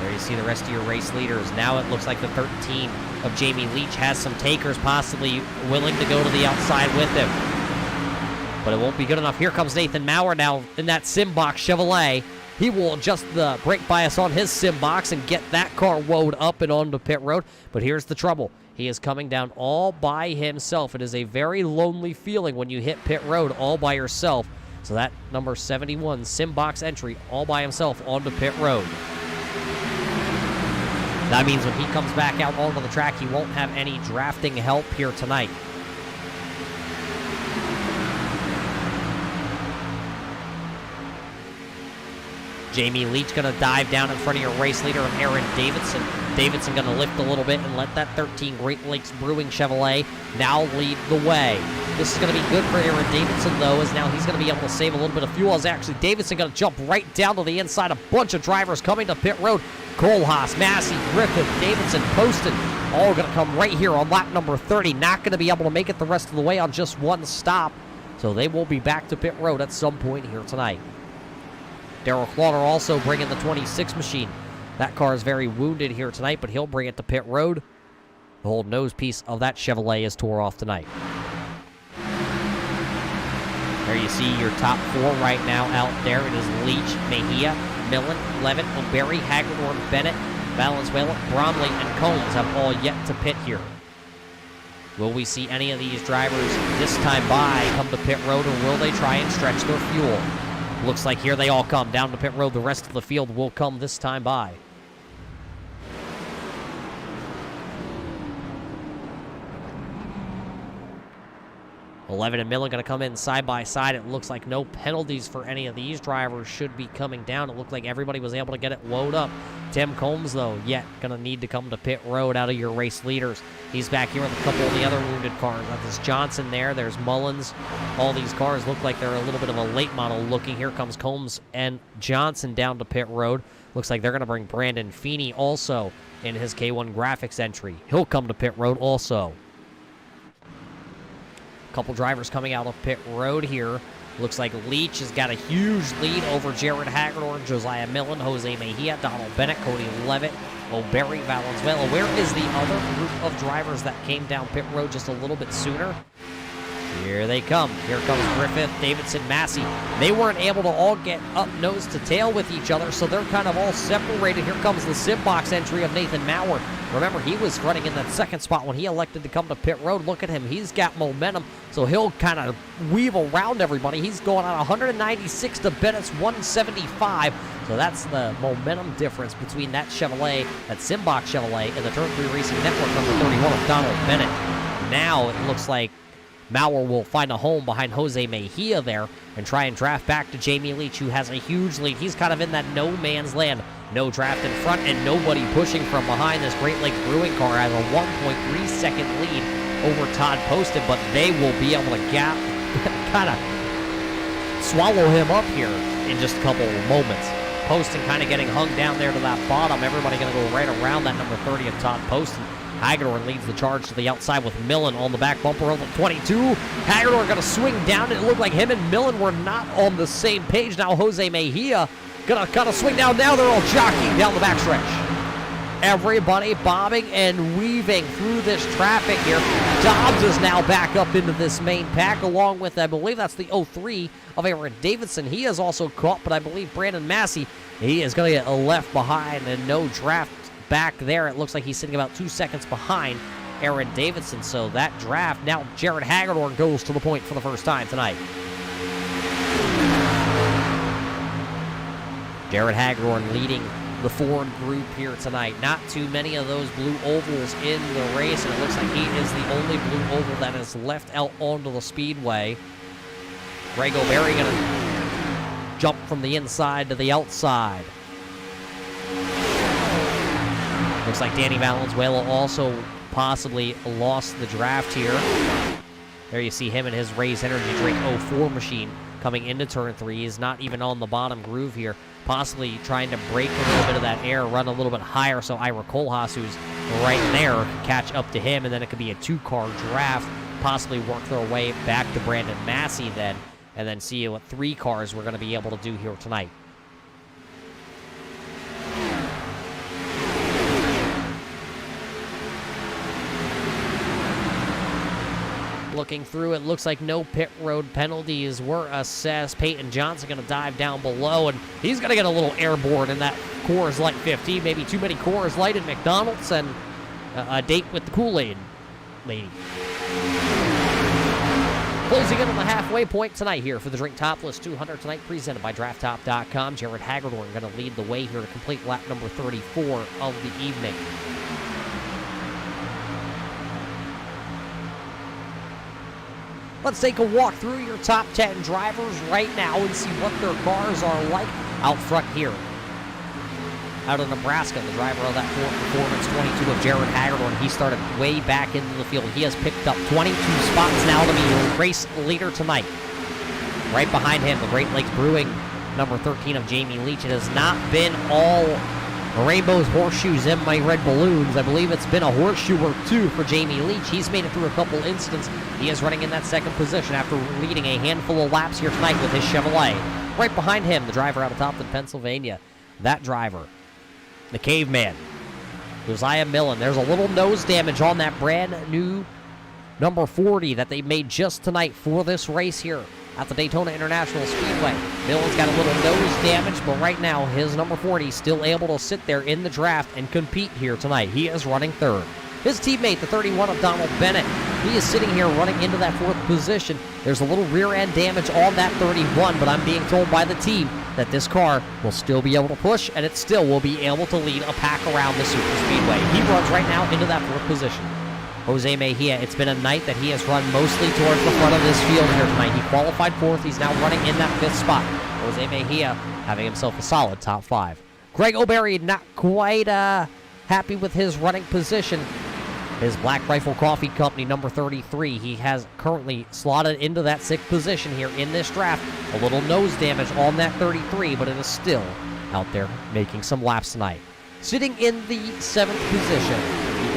There you see the rest of your race leaders. Now it looks like the 13 of Jamie Leach has some takers possibly willing to go to the outside with him. But it won't be good enough. Here comes Nathan Maurer now in that Simbox Chevrolet. He will adjust the brake bias on his Simbox and get that car woed up and onto pit road. But here's the trouble. He is coming down all by himself. It is a very lonely feeling when you hit pit road all by yourself. So that number 71 Simbox entry all by himself onto pit road. That means when he comes back out onto the track, he won't have any drafting help here tonight. Jamie Leach going to dive down in front of your race leader, Aaron Davidson. Davidson going to lift a little bit and let that 13 Great Lakes Brewing Chevrolet now lead the way. This is going to be good for Aaron Davidson, though, as now he's going to be able to save a little bit of fuel. As actually Davidson going to jump right down to the inside. A bunch of drivers coming to pit road. Kohlhaas, Massey, Griffith, Davidson, Poston, all going to come right here on lap number 30. Not going to be able to make it the rest of the way on just one stop. So they will be back to pit road at some point here tonight. Darrell Clauter also bringing the 26 machine. That car is very wounded here tonight, but he'll bring it to pit road. The whole nose piece of that Chevrolet is tore off tonight. There you see your top four right now out there. It is Leach, Mejia, Millen, Levitt, O'Berry, Hagedorn, Bennett, Valenzuela, Bromley, and Combs have all yet to pit here. Will we see any of these drivers this time by come to pit road, or will they try and stretch their fuel? Looks like here they all come down to pit road. The rest of the field will come this time by. Levitt and Millen going to come in side by side. It looks like no penalties for any of these drivers should be coming down. It looked like everybody was able to get it woed up. Tim Combs, though, yet going to need to come to pit road out of your race leaders. He's back here with a couple of the other wounded cars. There's Johnson there. There's Mullins. All these cars look like they're a little bit of a late model looking. Here comes Combs and Johnson down to pit road. Looks like they're going to bring Brandon Feeney also in his K1 Graphics entry. He'll come to pit road also. Couple drivers coming out of pit road here. Looks like Leach has got a huge lead over Jared Hagedorn, Josiah Millen, Jose Mejia, Donald Bennett, Cody Levitt, O'Berry, Valenzuela. Where is the other group of drivers that came down pit road just a little bit sooner? Here they come. Here comes Griffith, Davidson, Massey. They weren't able to all get up nose to tail with each other, so they're kind of all separated. Here comes the Simbox entry of Nathan Maurer. Remember, he was running in that second spot when he elected to come to pit road. Look at him. He's got momentum, so he'll kind of weave around everybody. He's going on 196 to Bennett's 175. So that's the momentum difference between that Chevrolet, that Simbox Chevrolet, and the Turn 3 Racing Network number 31 of Donald Bennett. Now it looks like Maurer will find a home behind Jose Mejia there and try and draft back to Jamie Leach, who has a huge lead. He's kind of in that no man's land. No draft in front and nobody pushing from behind. This Great Lakes Brewing car has a 1.3 second lead over Todd Poston, but they will be able to kind of swallow him up here in just a couple of moments. Poston kind of getting hung down there to that bottom. Everybody going to go right around that number 30 of Todd Poston. Hagedorn leads the charge to the outside with Millen on the back bumper of the 22. Hagedorn going to swing down. It looked like him and Millen were not on the same page. Now Jose Mejia going to kind of swing down. Now they're all jockeying down the backstretch. Everybody bobbing and weaving through this traffic here. Dobbs is now back up into this main pack along with, I believe that's the 03 of Aaron Davidson. He is also caught, but I believe Brandon Massey, he is going to get left behind and no draft back there. It looks like he's sitting about 2 seconds behind Aaron Davidson. So that draft, now Jared Hagedorn goes to the point for the first time tonight. Jared Hagedorn leading the Ford group here tonight. Not too many of those blue ovals in the race, and it looks like he is the only blue oval that is left out onto the speedway. Greg O'Berry going to jump from the inside to the outside. Looks like Danny Valenzuela also possibly lost the draft here. There you see him and his Raise Energy Drink 04 machine coming into turn 3. He's not even on the bottom groove here. Possibly trying to break a little bit of that air, run a little bit higher so Ira Kohlhaas, who's right there, can catch up to him, and then it could be a two-car draft. Possibly work their way back to Brandon Massey then, and then see what 3 cars we're going to be able to do here tonight. looking through, it looks like no pit road penalties were assessed. Peyton Johnson going to dive down below, and he's going to get a little airborne in that Coors Light 15. Maybe too many Coors Light at McDonald's, and a date with the Kool-Aid lady. Closing in on the halfway point tonight here for the Drink Topless 200 tonight, presented by DraftTop.com. Jared Hagedorn going to lead the way here to complete lap number 34 of the evening. Let's take a walk through your top 10 drivers right now and see what their cars are like out front here. Out of Nebraska, the driver of that Ford Performance 22 of Jared Hagedorn, he started way back into the field. He has picked up 22 spots now to be the race leader tonight. Right behind him, the Great Lakes Brewing, number 13 of Jamie Leach. It has not been all rainbows, horseshoes, and my red balloons. I believe it's been a horseshoe or two for Jamie Leach. He's made it through a couple incidents. He is running in that second position after leading a handful of laps here tonight with his Chevrolet. Right behind him, the driver out of Topton, Pennsylvania. That driver, the caveman, Josiah Millen. There's a little nose damage on that brand new number 40 that they made just tonight for this race here at the Daytona International Speedway. Millen's got a little nose damage, but right now his number 40 is still able to sit there in the draft and compete here tonight. He is running third. His teammate, the 31 of Donald Bennett, he is sitting here running into that fourth position. There's a little rear end damage on that 31, but I'm being told by the team that this car will still be able to push, and it still will be able to lead a pack around the super speedway. He runs right now into that fourth position. Jose Mejia, it's been a night that he has run mostly towards the front of this field here tonight. He qualified fourth. He's now running in that fifth spot. Jose Mejia having himself a solid top 5. Greg O'Berry not quite happy with his running position. His Black Rifle Coffee Company, number 33, he has currently slotted into that 6th position here in this draft. A little nose damage on that 33, but it is still out there making some laps tonight. Sitting in the 7th position,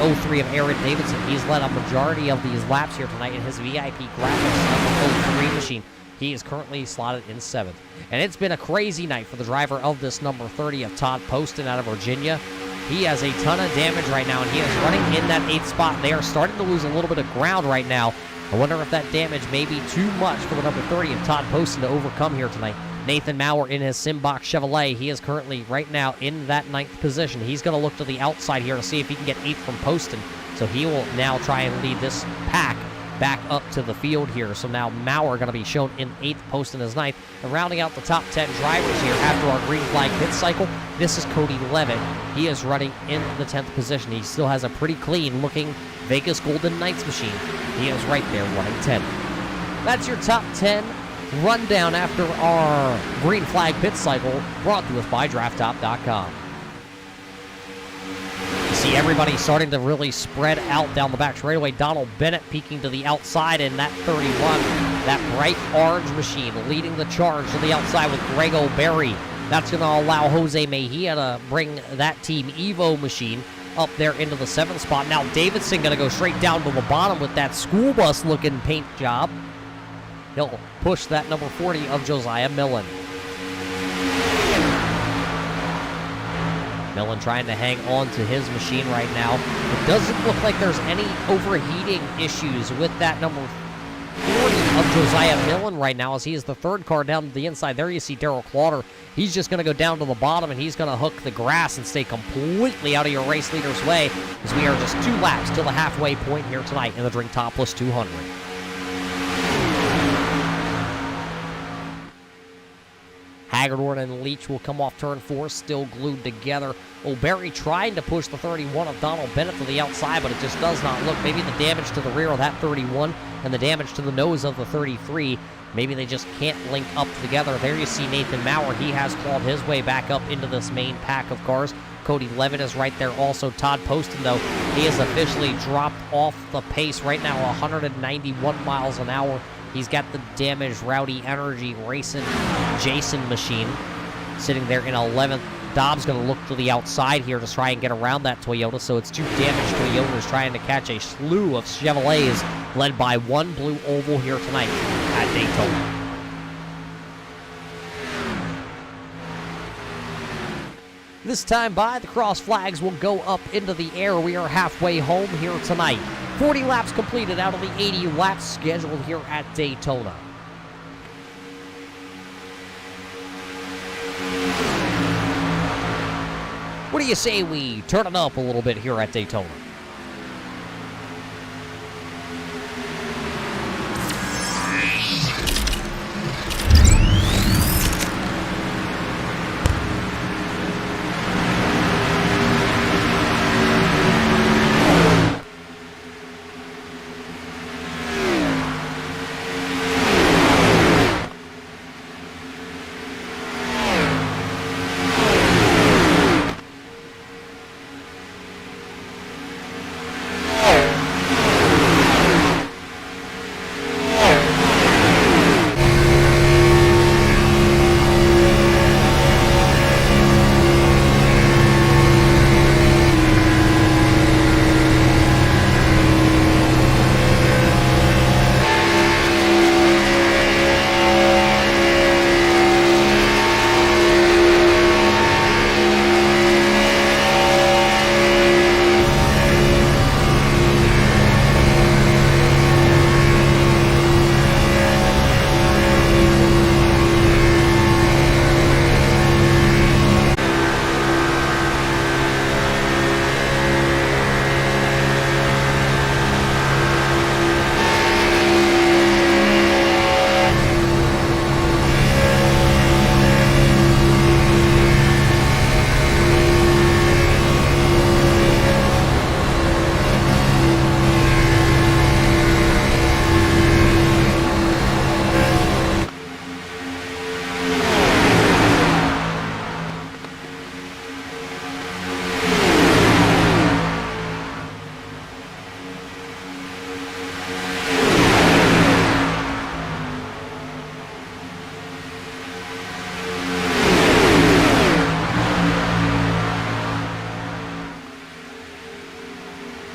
the 03 of Aaron Davidson. He's led a majority of these laps here tonight in his VIP graphics number 03 machine. He is currently slotted in 7th. And it's been a crazy night for the driver of this number 30 of Todd Poston out of Virginia. He has a ton of damage right now, and he is running in that 8th spot. They are starting to lose a little bit of ground right now. I wonder if that damage may be too much for the number 30 of Todd Poston to overcome here tonight. Nathan Maurer in his Simbach Chevrolet. He is currently right now in that 9th position. He's going to look to the outside here to see if he can get 8th from Poston. So he will now try and lead this pack back up to the field here. So now Maurer going to be shown in 8th, Poston is 9th. And rounding out the top 10 drivers here after our green flag pit cycle, this is Cody Levitt. He is running in the 10th position. He still has a pretty clean looking Vegas Golden Knights machine. He is right there running 10th. That's your top 10 rundown after our green flag pit cycle, brought to us by DraftTop.com. You see everybody starting to really spread out down the back straightaway. Donald Bennett peeking to the outside in that 31. That bright orange machine leading the charge to the outside with Greg O'Berry. That's going to allow Jose Mejia to bring that Team Evo machine up there into the 7th spot. Now Davidson going to go straight down to the bottom with that school bus looking paint job. He'll push that number 40 of Josiah Millen. Millen trying to hang on to his machine right now. It doesn't look like there's any overheating issues with that number 40 of Josiah Millen right now, as he is the 3rd car down to the inside. There you see Darrell Clauter. He's just going to go down to the bottom, and he's going to hook the grass and stay completely out of your race leader's way, as we are just 2 laps to the halfway point here tonight in the Drink Topless 200. Hagedorn and Leach will come off turn 4, still glued together. O'Berry trying to push the 31 of Donald Bennett to the outside, but it just does not look. Maybe the damage to the rear of that 31 and the damage to the nose of the 33, maybe they just can't link up together. There you see Nathan Maurer. He has clawed his way back up into this main pack of cars. Cody Levitt is right there also. Todd Poston, though, he has officially dropped off the pace right now, 191 miles an hour. He's got the damaged Rowdy Energy Racing Jason machine sitting there in 11th. Dobbs going to look to the outside here to try and get around that Toyota, so it's 2 damaged Toyotas trying to catch a slew of Chevrolets led by one blue oval here tonight at Daytona. This time by, the cross flags will go up into the air. We are halfway home here tonight. 40 laps completed out of the 80 laps scheduled here at Daytona. What do you say we turn it up a little bit here at Daytona?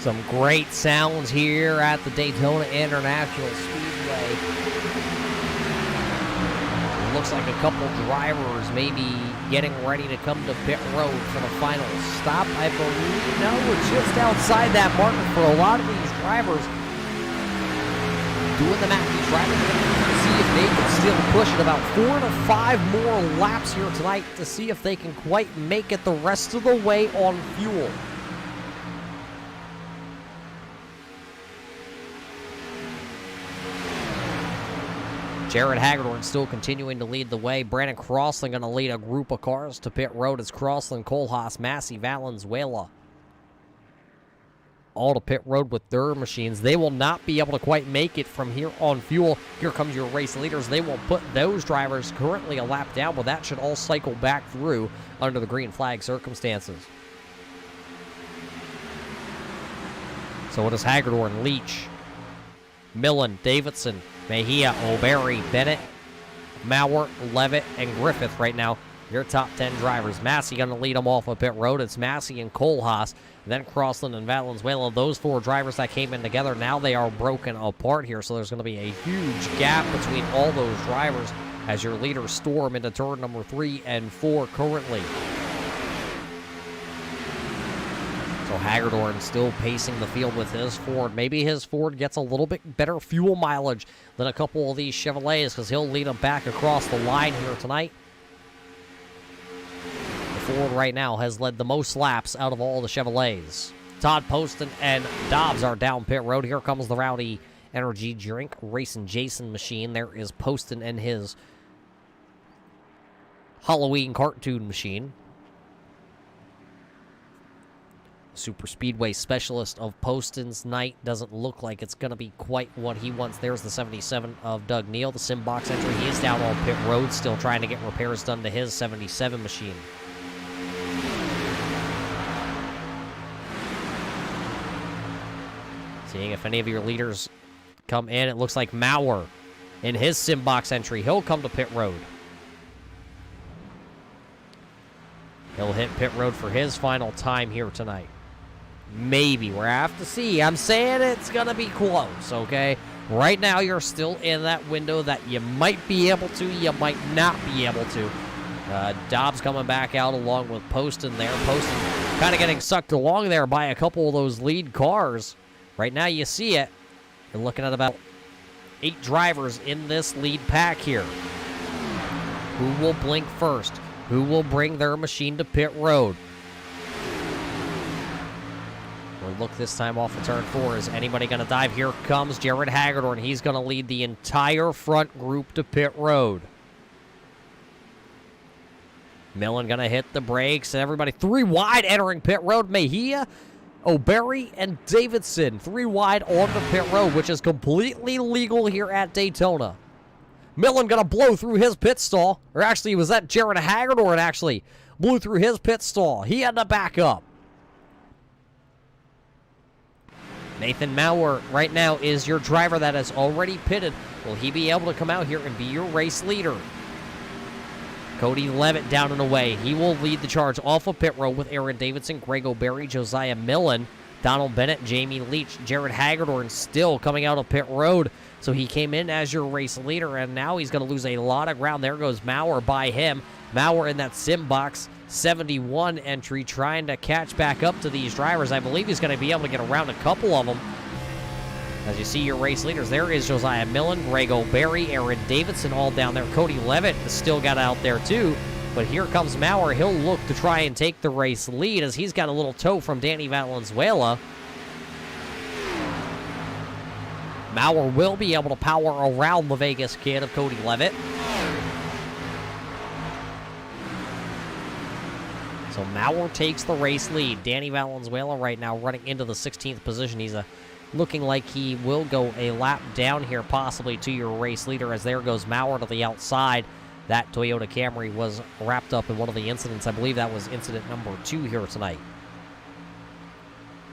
Some great sounds here at the Daytona International Speedway. It looks like a couple drivers maybe getting ready to come to pit road for the final stop. I believe, no, we're just outside that marker for a lot of these drivers. Doing the math, these drivers are going to see if they can still push it about 4 to 5 more laps here tonight to see if they can quite make it the rest of the way on fuel. Jared Hagedorn still continuing to lead the way. Brandon Crossland going to lead a group of cars to pit road. It's Crossland, Kohlhaas, Massey, Valenzuela. All to pit road with their machines. They will not be able to quite make it from here on fuel. Here comes your race leaders. They will put those drivers currently a lap down, but that should all cycle back through under the green flag circumstances. So it is Hagedorn, Leach, Millen, Davidson, Mejia, O'Berry, Bennett, Mauer, Levitt, and Griffith right now. Your top 10 drivers. Massey going to lead them off of pit road. It's Massey and Kohlhaas, then Crossland and Valenzuela. Those 4 drivers that came in together, now they are broken apart here, so there's going to be a huge gap between all those drivers as your leaders storm into turn number 3 and 4 currently. So Hagedorn still pacing the field with his Ford. Maybe his Ford gets a little bit better fuel mileage than a couple of these Chevrolets because he'll lead them back across the line here tonight. The Ford right now has led the most laps out of all the Chevrolets. Todd Poston and Dobbs are down pit road. Here comes the Rowdy Energy Drink Racing Jason machine. There is Poston and his Halloween cartoon machine. Super Speedway specialist of Poston's night doesn't look like it's going to be quite what he wants. There's the 77 of Doug Neal, the sim box entry. He is down on pit road, still trying to get repairs done to his 77 machine. Seeing if any of your leaders come in. It looks like Mauer in his sim box entry. He'll come to pit road. He'll hit pit road for his final time here tonight. Maybe. We're have to see. I'm saying it's going to be close, okay? Right now, you're still in that window that you might be able to, you might not be able to. Dobbs coming back out along with Poston there. Poston kind of getting sucked along there by a couple of those lead cars. Right now you see it. You're looking at about 8 drivers in this lead pack here. Who will blink first? Who will bring their machine to pit road? We'll look this time off of turn 4. Is anybody going to dive? Here comes Jared Hagedorn. He's going to lead the entire front group to pit road. Millen going to hit the brakes, and everybody 3 wide entering pit road. Mejia, O'Berry, and Davidson 3 wide on the pit road, which is completely legal here at Daytona. Millen going to blow through his pit stall. Or actually, was that Jared Hagedorn actually blew through his pit stall? He had to back up. Nathan Maurer right now is your driver that has already pitted. Will he be able to come out here and be your race leader? Cody Levitt down and away. He will lead the charge off of pit road with Aaron Davidson, Greg O'Berry, Josiah Millen, Donald Bennett, Jamie Leach, Jared Hagedorn still coming out of pit road. So he came in as your race leader, and now he's going to lose a lot of ground. There goes Maurer by him. Maurer in that sim box 71 entry trying to catch back up to these drivers. I believe he's going to be able to get around a couple of them. As you see your race leaders, there is Josiah Millen, Greg O'Berry, Aaron Davidson all down there. Cody Levitt still got out there too. But here comes Maurer. He'll look to try and take the race lead as he's got a little tow from Danny Valenzuela. Maurer will be able to power around the Vegas kid of Cody Levitt. So Maurer takes the race lead. Danny Valenzuela right now running into the 16th position. He's looking like he will go a lap down here, possibly to your race leader, as there goes Maurer to the outside. That Toyota Camry was wrapped up in one of the incidents. I believe that was incident number 2 here tonight.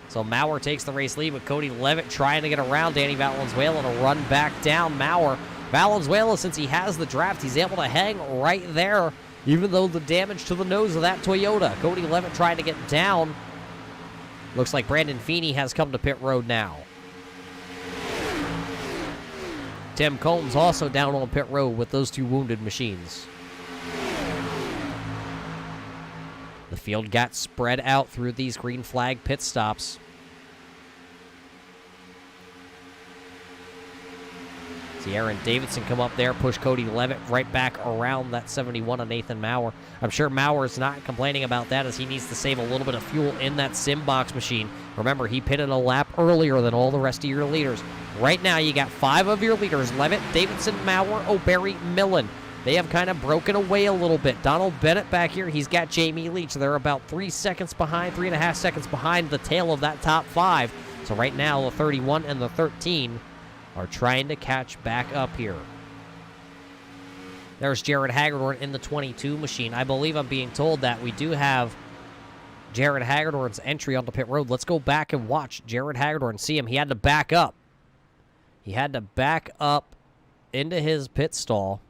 So Maurer takes the race lead with Cody Levitt trying to get around Danny Valenzuela to run back down Maurer. Valenzuela, since he has the draft, he's able to hang right there, even though the damage to the nose of that Toyota. Cody Levitt trying to get down. Looks like Brandon Feeney has come to pit road now. Tim Combs also down on pit road with those 2 wounded machines. The field got spread out through these green flag pit stops. See Aaron Davidson come up there, push Cody Levitt right back around that 71 of Nathan Maurer. I'm sure Mauer's not complaining about that, as he needs to save a little bit of fuel in that sim box machine. Remember, he pitted a lap earlier than all the rest of your leaders. Right now, you got 5 of your leaders: Levitt, Davidson, Maurer, O'Berry, Millen. They have kind of broken away a little bit. Donald Bennett back here, he's got Jamie Leach. They're about 3 seconds behind, 3.5 seconds behind the tail of that top 5. So right now, the 31 and the 13 are trying to catch back up here. There's Jared Hagedorn in the 22 machine. I believe I'm being told that we do have Jared Hagedorn's entry onto pit road. Let's go back and watch Jared Hagedorn. See him. He had to back up. He had to back up into his pit stall.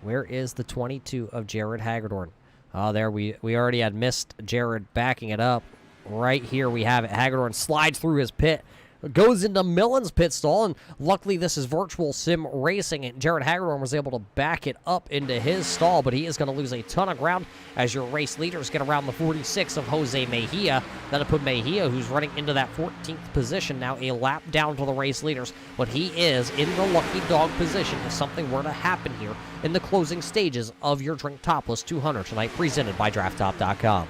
Where is the 22 of Jared Hagedorn? Oh, there we already had missed Jared backing it up. Right here we have it. Hagedorn slides through his pit, goes into Millen's pit stall, and luckily this is virtual sim racing, and Jared Hagedorn was able to back it up into his stall, but he is going to lose a ton of ground as your race leaders get around the 46 of Jose Mejia. That'll put Mejia, who's running into that 14th position, now a lap down to the race leaders, but he is in the lucky dog position if something were to happen here in the closing stages of your Drink Topless 200 tonight, presented by DraftTop.com.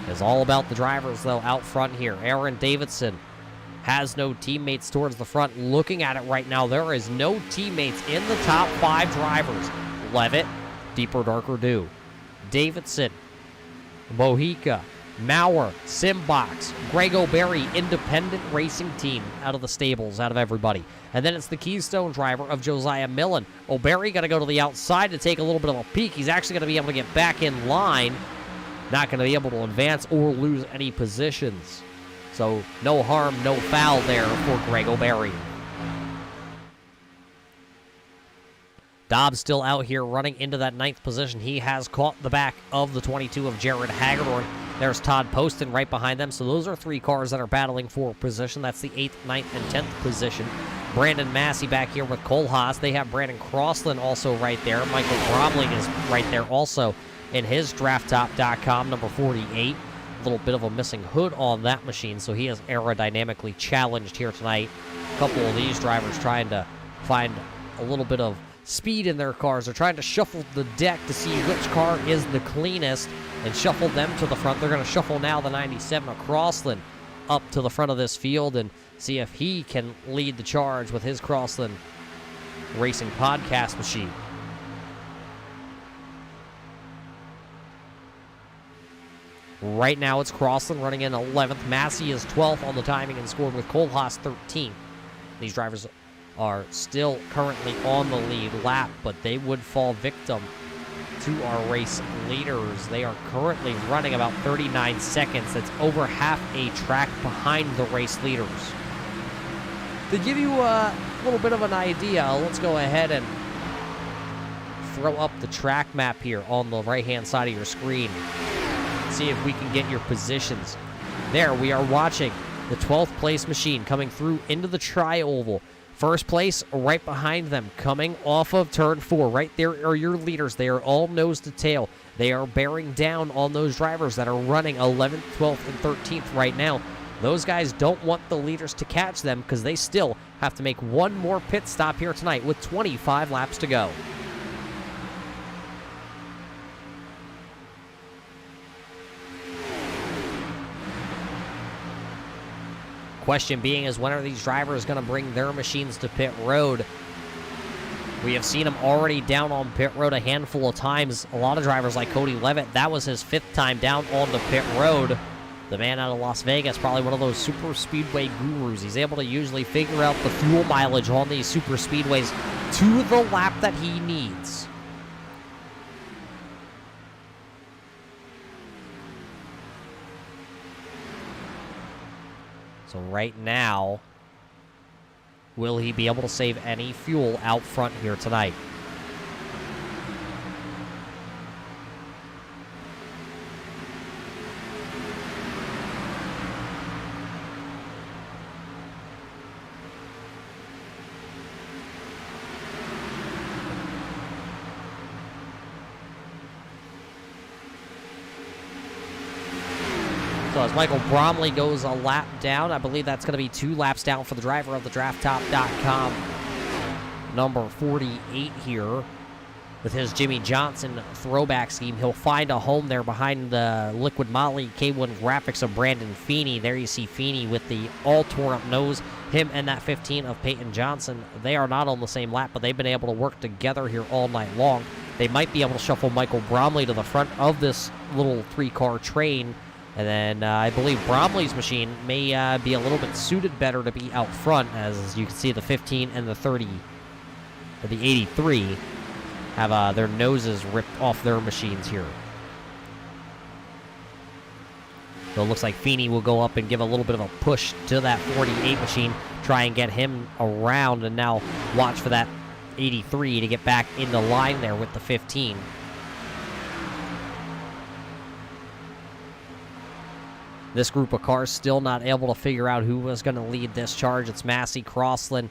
It's all about the drivers, though, out front here. Aaron Davidson has no teammates towards the front. Looking at it right now, there is no teammates in the top 5 drivers. Levitt, Deeper Darker Dew, Davidson, Mojica, Maurer, Simbox, Greg O'Berry, independent racing team out of the stables, out of everybody. And then it's the Keystone driver of Josiah Millen. O'Berry got to go to the outside to take a little bit of a peek. He's actually going to be able to get back in line. Not going to be able to advance or lose any positions. So no harm, no foul there for Greg O'Berry. Dobbs still out here running into that 9th position. He has caught the back of the 22 of Jared Hagedorn. There's Todd Poston right behind them. So those are 3 cars that are battling for position. That's the 8th, 9th, and 10th position. Brandon Massey back here with Cole Haas. They have Brandon Crossland also right there. Michael Bromley is right there also in his drafttop.com, number 48. A little bit of a missing hood on that machine, so he is aerodynamically challenged here tonight. A couple of these drivers trying to find a little bit of speed in their cars. They're trying to shuffle the deck to see which car is the cleanest and shuffle them to the front. They're going to shuffle now the 97 of Crossland up to the front of this field and see if he can lead the charge with his Crossland Racing podcast machine. Right now it's Crossland running in 11th. Massey is 12th on the timing and scored with Cole Haas 13th. These drivers are still currently on the lead lap, but they would fall victim to our race leaders. They are currently running about 39 seconds. That's over half a track behind the race leaders. To give you a little bit of an idea, let's go ahead and throw up the track map here on the right-hand side of your screen. See if we can get your positions. There, we are watching the 12th place machine coming through into the tri-oval. First place right behind them, coming off of turn 4. Right there are your leaders. They are all nose to tail. They are bearing down on those drivers that are running 11th, 12th, and 13th right now. Those guys don't want the leaders to catch them because they still have to make one more pit stop here tonight with 25 laps to go. Question being is, when are these drivers going to bring their machines to pit road? We have seen them already down on pit road a handful of times. A lot of drivers like Cody Levitt, that was his 5th time down on the pit road. The man out of Las Vegas, probably one of those super speedway gurus. He's able to usually figure out the fuel mileage on these super speedways to the lap that he needs. So right now, will he be able to save any fuel out front here tonight? So as Michael Bromley goes a lap down, I believe that's going to be 2 laps down for the driver of the drafttop.com, number 48 here. With his Jimmy Johnson throwback scheme, he'll find a home there behind the Liquid Moly K1 graphics of Brandon Feeney. There you see Feeney with the all torn up nose. Him and that 15 of Peyton Johnson, they are not on the same lap, but they've been able to work together here all night long. They might be able to shuffle Michael Bromley to the front of this little 3-car train. And then I believe Bromley's machine may be a little bit suited better to be out front, as you can see the 15 and the 30, or the 83, have their noses ripped off their machines here. So it looks like Feeney will go up and give a little bit of a push to that 48 machine, try and get him around, and now watch for that 83 to get back in the line there with the 15. This group of cars still not able to figure out who was going to lead this charge. It's Massey, Crossland,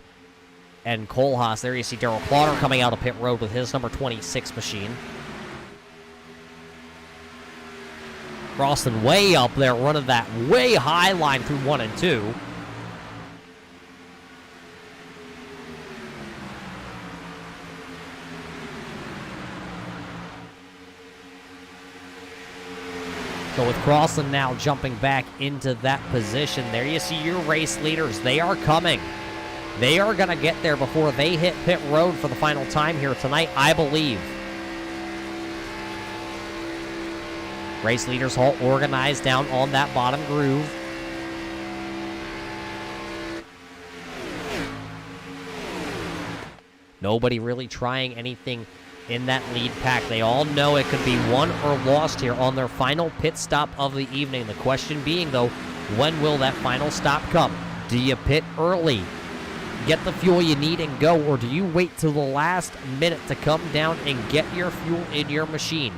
and Cole Haas. There you see Darrell Plauder coming out of pit road with his number 26 machine. Crossland way up there, running that way high line through 1 and 2. So with Crossland now jumping back into that position, there you see your race leaders. They are coming. They are going to get there before they hit pit road for the final time here tonight, I believe. Race leaders all organized down on that bottom groove. Nobody really trying anything in that lead pack. They all know it could be won or lost here on their final pit stop of the evening. The question being, though, when will that final stop come? Do you pit early, get the fuel you need and go, or do you wait till the last minute to come down and get your fuel in your machine?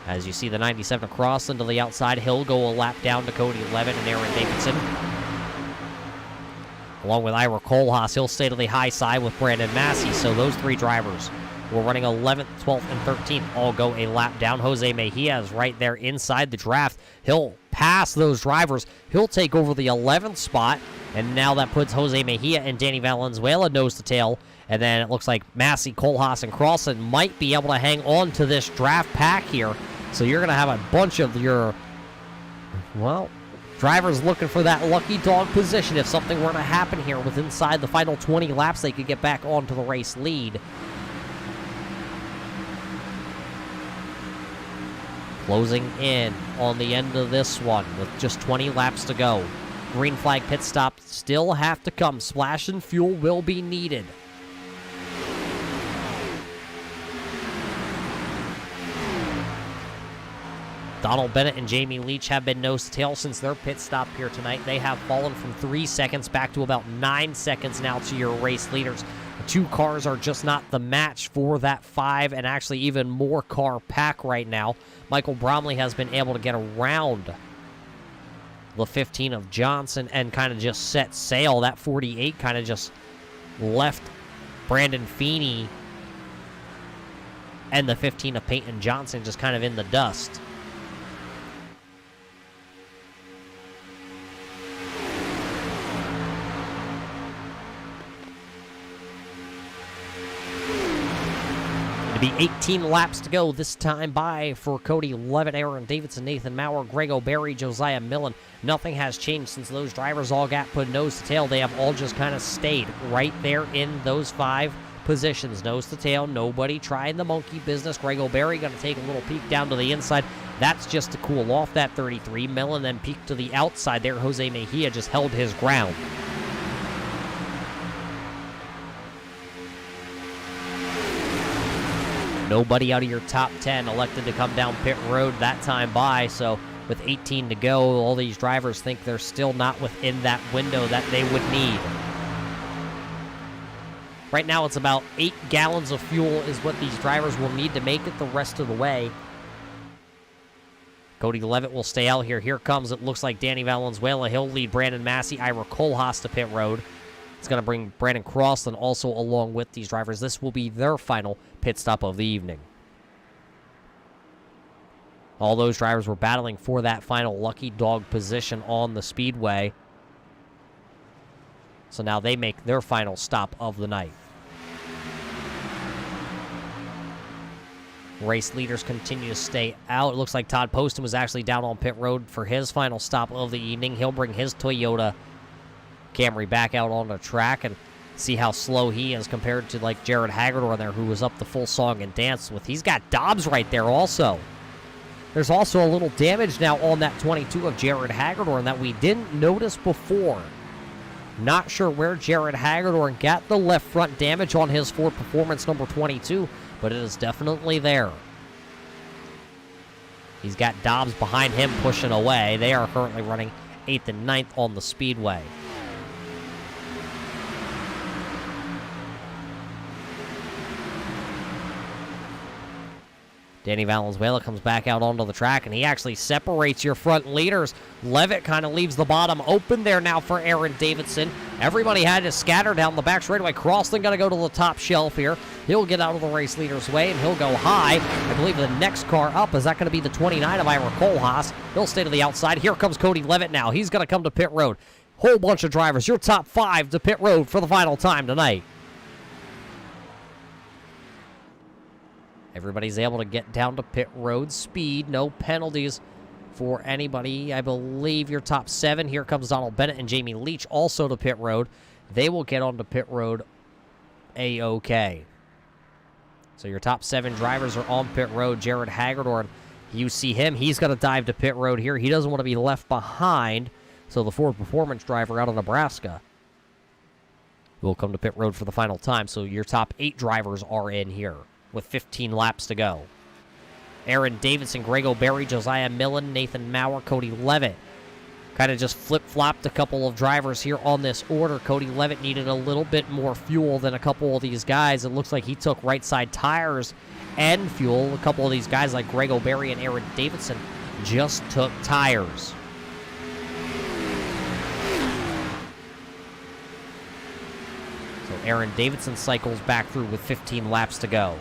As you see the 97 across into the outside, he'll go a lap down to Cody Levitt and Aaron Davidson. Along with Ira Kohlhaas, he'll stay to the high side with Brandon Massey. So those three drivers were running 11th, 12th, and 13th. All go a lap down. Jose Mejia is right there inside the draft. He'll pass those drivers. He'll take over the 11th spot. And now that puts Jose Mejia and Danny Valenzuela nose to tail. And then it looks like Massey, Kohlhaas, and Crossan might be able to hang on to this draft pack here. So you're going to have a bunch of your, well, drivers looking for that lucky dog position. If something were to happen here with inside the final 20 laps, they could get back onto the race lead. Closing in on the end of this one with just 20 laps to go. Green flag pit stop still have to come. Splash and fuel will be needed. Donald Bennett and Jamie Leach have been nose to tail since their pit stop here tonight. They have fallen from 3 seconds back to about 9 seconds now to your race leaders. The two cars are just not the match for that 5 and actually even more car pack right now. Michael Bromley has been able to get around the 15 of Johnson and kind of just set sail. That 48 kind of just left Brandon Feeney and the 15 of Peyton Johnson just kind of in the dust. It'll be 18 laps to go this time by for Cody Levitt, Aaron Davidson, Nathan Maurer, Greg O'Berry, Josiah Millen. Nothing has changed since those drivers all got put nose to tail. They have all just kind of stayed right there in those 5 positions. Nose to tail, nobody trying the monkey business. Greg O'Berry going to take a little peek down to the inside. That's just to cool off that 33. Millen then peeked to the outside there. Jose Mejia just held his ground. Nobody out of your top 10 elected to come down pit road that time by, so with 18 to go, all these drivers think they're still not within that window that they would need. Right now, it's about 8 gallons of fuel is what these drivers will need to make it the rest of the way. Cody Levitt will stay out here. Here comes, it looks like Danny Valenzuela. He'll lead Brandon Massey, Ira Kohlhaas to pit road. It's going to bring Brandon Crossland also along with these drivers. This will be their final pit stop of the evening. All those drivers were battling for that final lucky dog position on the speedway. So now they make their final stop of the night. Race leaders continue to stay out. It looks like Todd Poston was actually down on pit road for his final stop of the evening. He'll bring his Toyota Camry back out on the track and see how slow he is compared to like Jared Hagedorn there, who was up the full song and dance with. He's got Dobbs right there also. There's also a little damage now on that 22 of Jared Hagedorn that we didn't notice before. Not sure where Jared Hagedorn got the left front damage on his Ford Performance number 22, but it is definitely there. He's got Dobbs behind him pushing away. They are currently running 8th and 9th on the speedway. Danny Valenzuela comes back out onto the track, and he actually separates your front leaders. Levitt kind of leaves the bottom open there now for Aaron Davidson. Everybody had to scatter down the back straightaway. Crossland going to go to the top shelf here. He'll get out of the race leader's way, and he'll go high. I believe the next car up, is that going to be the 29 of Ira Kohlhaas? He'll stay to the outside. Here comes Cody Levitt now. He's going to come to pit road. Whole bunch of drivers. Your top 5 to pit road for the final time tonight. Everybody's able to get down to pit road speed. No penalties for anybody. I believe your top 7. Here comes Donald Bennett and Jamie Leach also to pit road. They will get onto pit road A-OK. So your top 7 drivers are on pit road. Jared Hagedorn, you see him. He's going to dive to pit road here. He doesn't want to be left behind. So the Ford Performance driver out of Nebraska will come to pit road for the final time. So your top 8 drivers are in here with 15 laps to go. Aaron Davidson, Greg O'Berry, Josiah Millen, Nathan Maurer, Cody Levitt. Kind of just flip-flopped a couple of drivers here on this order. Cody Levitt needed a little bit more fuel than a couple of these guys. It looks like he took right side tires and fuel. A couple of these guys like Greg O'Berry and Aaron Davidson just took tires. So Aaron Davidson cycles back through with 15 laps to go.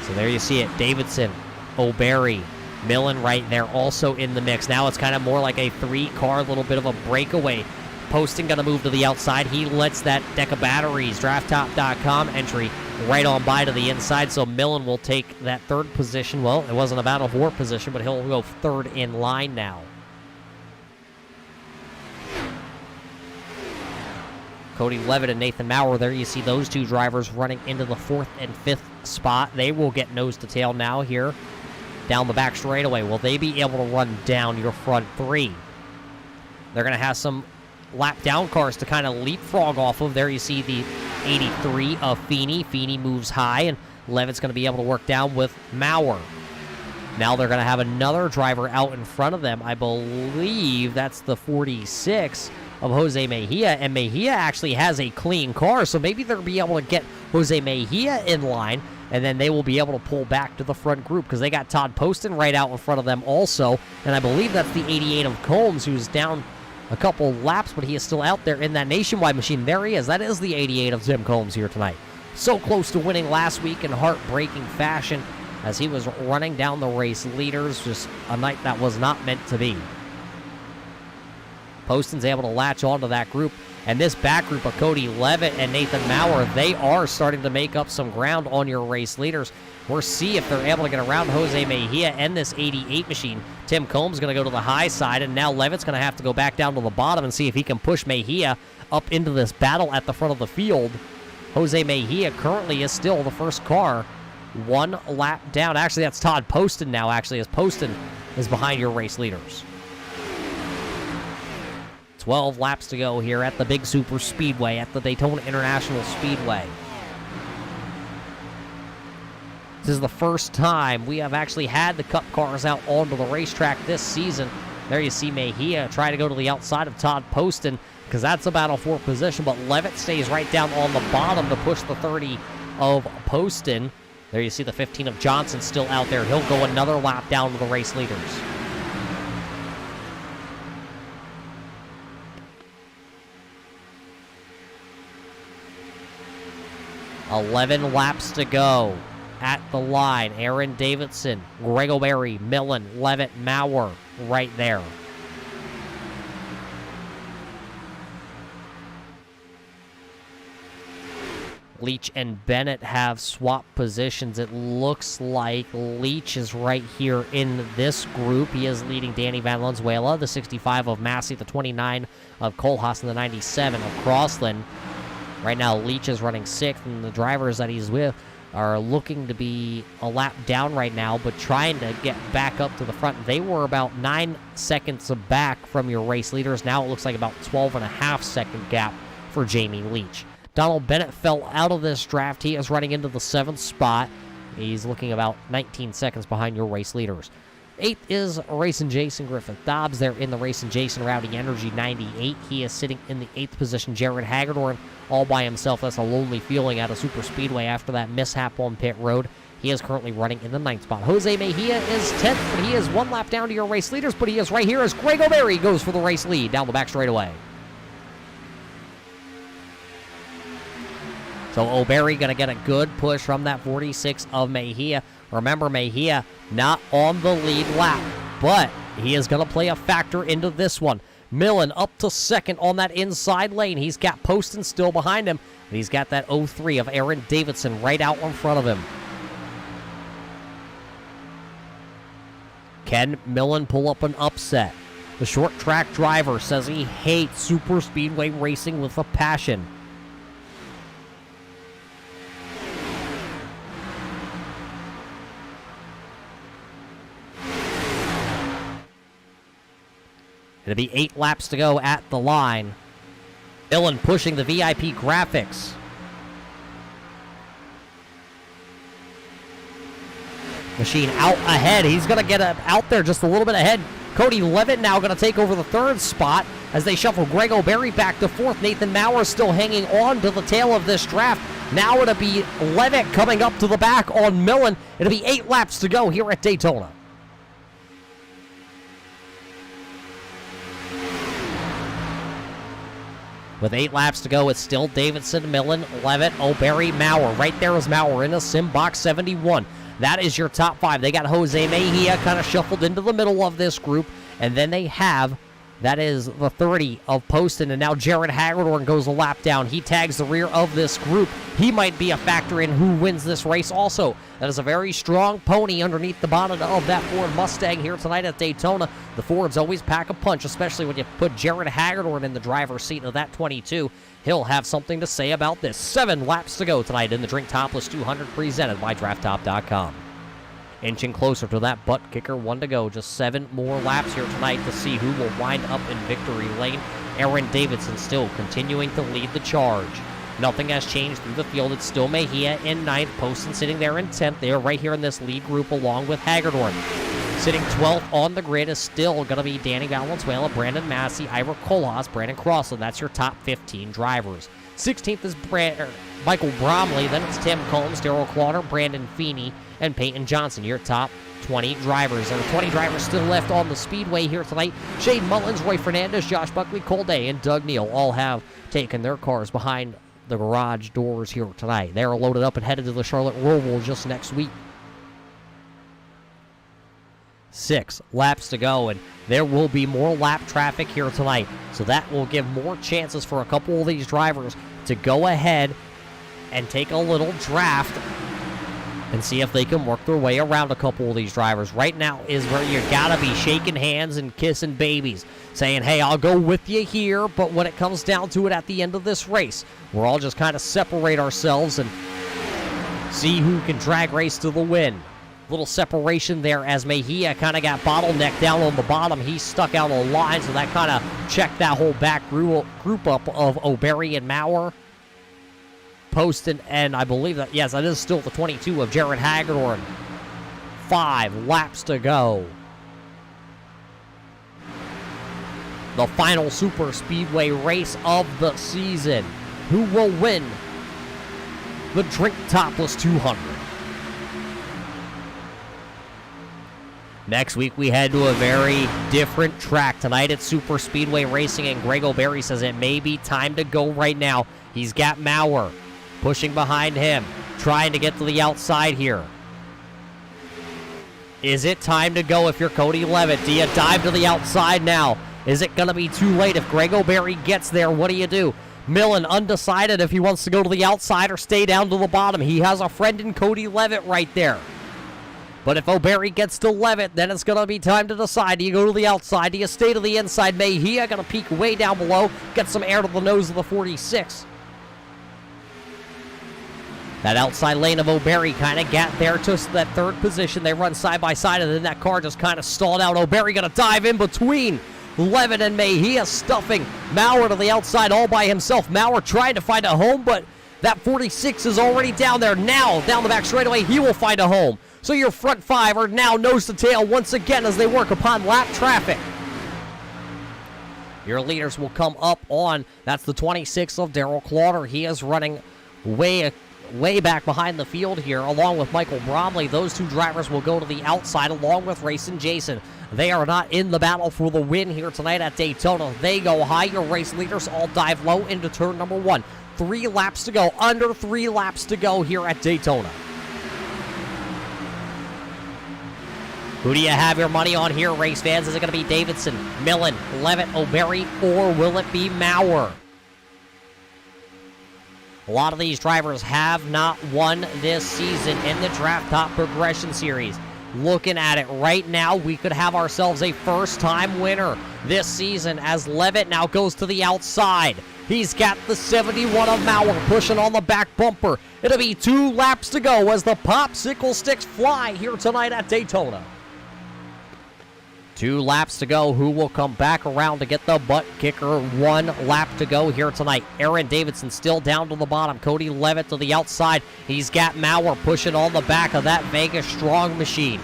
So there you see it, Davidson, O'Berry, Millen right there also in the mix. Now it's kind of more like a three-car, little bit of a breakaway. Poston going to move to the outside. He lets that deck of batteries, drafttop.com entry, right on by to the inside. So Millen will take that third position. Well, it wasn't a battle for position, but he'll go third in line now. Cody Levitt and Nathan Maurer, there you see those two drivers running into the 4th and 5th spot. They will get nose to tail now here down the back straightaway. Will they be able to run down your front three? They're going to have some lap down cars to kind of leapfrog off of. There you see the 83 of Feeney. Feeney moves high, and Levitt's going to be able to work down with Maurer. Now they're going to have another driver out in front of them. I believe that's the 46 of Jose Mejia, and Mejia actually has a clean car, so maybe they'll be able to get Jose Mejia in line, and then they will be able to pull back to the front group because they got Todd Poston right out in front of them also, and I believe that's the 88 of Combs, who's down a couple laps, but he is still out there in that Nationwide machine. There he is. That is the 88 of Tim Combs here tonight. So close to winning last week in heartbreaking fashion as he was running down the race leaders. Just a night that was not meant to be. Poston's able to latch onto that group, and this back group of Cody Levitt and Nathan Maurer, they are starting to make up some ground on your race leaders. We'll see if they're able to get around Jose Mejia and this 88 machine. Tim Combs going to go to the high side, and now Levitt's going to have to go back down to the bottom and see if he can push Mejia up into this battle at the front of the field. Jose Mejia currently is still the first car, one lap down. Actually, that's Todd Poston now, actually, as Poston is behind your race leaders. 12 laps to go here at the Big Super Speedway, at the Daytona International Speedway. This is the first time we have actually had the Cup cars out onto the racetrack this season. There you see Mejia try to go to the outside of Todd Poston because that's a battle for position, but Levitt stays right down on the bottom to push the 30 of Poston. There you see the 15 of Johnson still out there. He'll go another lap down to the race leaders. 11 laps to go at the line. Aaron Davidson, Greg O'Berry, Millen, Levitt, Maurer right there. Leach and Bennett have swapped positions. It looks like Leach is right here in this group. He is leading Danny Valenzuela, the 65 of Massey, the 29 of Kohlhaas, and the 97 of Crossland. Right now, Leach is running 6th, and the drivers that he's with are looking to be a lap down right now, but trying to get back up to the front. They were about 9 seconds back from your race leaders. Now it looks like about 12.5-second gap for Jamie Leach. Donald Bennett fell out of this draft. He is running into the 7th spot. He's looking about 19 seconds behind your race leaders. 8th is Racing Jason Griffith Dobbs. They're in the Racing Jason Rowdy Energy 98. He is sitting in the 8th position. Jared Hagedorn all by himself. That's a lonely feeling at a super speedway after that mishap on pit road. He is currently running in the 9th spot. Jose Mejia is 10th, but he is 1 lap down to your race leaders, but he is right here as Greg O'Berry goes for the race lead down the back straightaway. So O'Berry going to get a good push from that 46 of Mejia. Remember, Mejia not on the lead lap, but he is going to play a factor into this one. Millen up to 2nd on that inside lane. He's got Poston still behind him. And he's got that 03 of Aaron Davidson right out in front of him. Can Millen pull up an upset? The short track driver says he hates super speedway racing with a passion. It'll be 8 laps to go at the line. Millen pushing the VIP graphics. Machine out ahead. He's going to get out there just a little bit ahead. Cody Levitt now going to take over the third spot as they shuffle Greg O'Berry back to fourth. Nathan Maurer still hanging on to the tail of this draft. Now it'll be Levitt coming up to the back on Millen. It'll be 8 laps to go here at Daytona. With 8 laps to go, it's still Davidson, Millen, Levitt, O'Berry, Maurer. Right there is Maurer in a sim box 71. That is your top 5. They got Jose Mejia kind of shuffled into the middle of this group. And then they have, that is the 30 of Poston. And now Jared Hagedorn goes a lap down. He tags the rear of this group. He might be a factor in who wins this race also. That is a very strong pony underneath the bonnet of that Ford Mustang here tonight at Daytona. The Fords always pack a punch, especially when you put Jared Hagedorn in the driver's seat of that 22. He'll have something to say about this. 7 laps to go tonight in the Drink Topless 200 presented by DraftTop.com. Inching closer to that butt kicker, 1 to go. Just 7 more laps here tonight to see who will wind up in victory lane. Aaron Davidson still continuing to lead the charge. Nothing has changed through the field. It's still Mejia in 9th. Poston sitting there in 10th. They are right here in this lead group along with Hagedorn. Sitting 12th on the grid is still going to be Danny Valenzuela, Brandon Massey, Ira Kolas, Brandon Crossland. That's your top 15 drivers. 16th is Michael Bromley. Then it's Tim Combs, Darrell Clowder, Brandon Feeney, and Peyton Johnson, your top 20 drivers. There are 20 drivers still left on the speedway here tonight. Shane Mullins, Roy Fernandez, Josh Buckley, Cole Day, and Doug Neal all have taken their cars behind the garage doors here tonight. They are loaded up and headed to the Charlotte Roval just next week. 6 laps to go, and there will be more lap traffic here tonight. So that will give more chances for a couple of these drivers to go ahead and take a little draft and see if they can work their way around a couple of these drivers. Right now is where you gotta be shaking hands and kissing babies, saying, hey, I'll go with you here, but when it comes down to it at the end of this race, we're all just kind of separate ourselves and see who can drag race to the win. Little separation there as Mejia kind of got bottlenecked down on the bottom. He stuck out a line, so that kind of checked that whole back group up of O'Berry and Maurer. Poston, and I believe that, yes, that is still the 22 of Jared Hagedorn. 5 laps to go. The final super speedway race of the season. Who will win the Drink Topless 200? Next week, we head to a very different track. Tonight, it's super speedway racing, and Greg O'Berry says it may be time to go right now. He's got Maurer pushing behind him, trying to get to the outside here. Is it time to go if you're Cody Levitt? Do you dive to the outside now? Is it going to be too late? If Greg O'Berry gets there, what do you do? Millen undecided if he wants to go to the outside or stay down to the bottom. He has a friend in Cody Levitt right there. But if O'Berry gets to Levitt, then it's going to be time to decide. Do you go to the outside? Do you stay to the inside? Mejia going to peek way down below, get some air to the nose of the 46. That outside lane of O'Berry kind of got there to that third position. They run side by side, and then that car just kind of stalled out. O'Berry going to dive in between Levitt and Mejia, stuffing Maurer to the outside all by himself. Maurer trying to find a home, but that 46 is already down there. Now, down the back straightaway, he will find a home. So your front 5 are now nose to tail once again as they work upon lap traffic. Your leaders will come up on, that's the 26 of Darrell Clowder. He is running way back behind the field here, along with Michael Bromley. Those 2 drivers will go to the outside, along with Racing Jason. They are not in the battle for the win here tonight at Daytona. They go high. Your race leaders all dive low into turn number 1. 3 laps to go, under 3 laps to go here at Daytona. Who do you have your money on here, race fans? Is it going to be Davidson, Millen, Levitt, O'Berry, or will it be Maurer? A lot of these drivers have not won this season in the Draft Top Progression Series. Looking at it right now, we could have ourselves a first-time winner this season as Levitt now goes to the outside. He's got the 71 of Maurer pushing on the back bumper. It'll be 2 laps to go as the popsicle sticks fly here tonight at Daytona. 2 laps to go. Who will come back around to get the butt kicker? 1 lap to go here tonight. Aaron Davidson still down to the bottom. Cody Levitt to the outside. He's got Maurer pushing on the back of that Vegas Strong machine.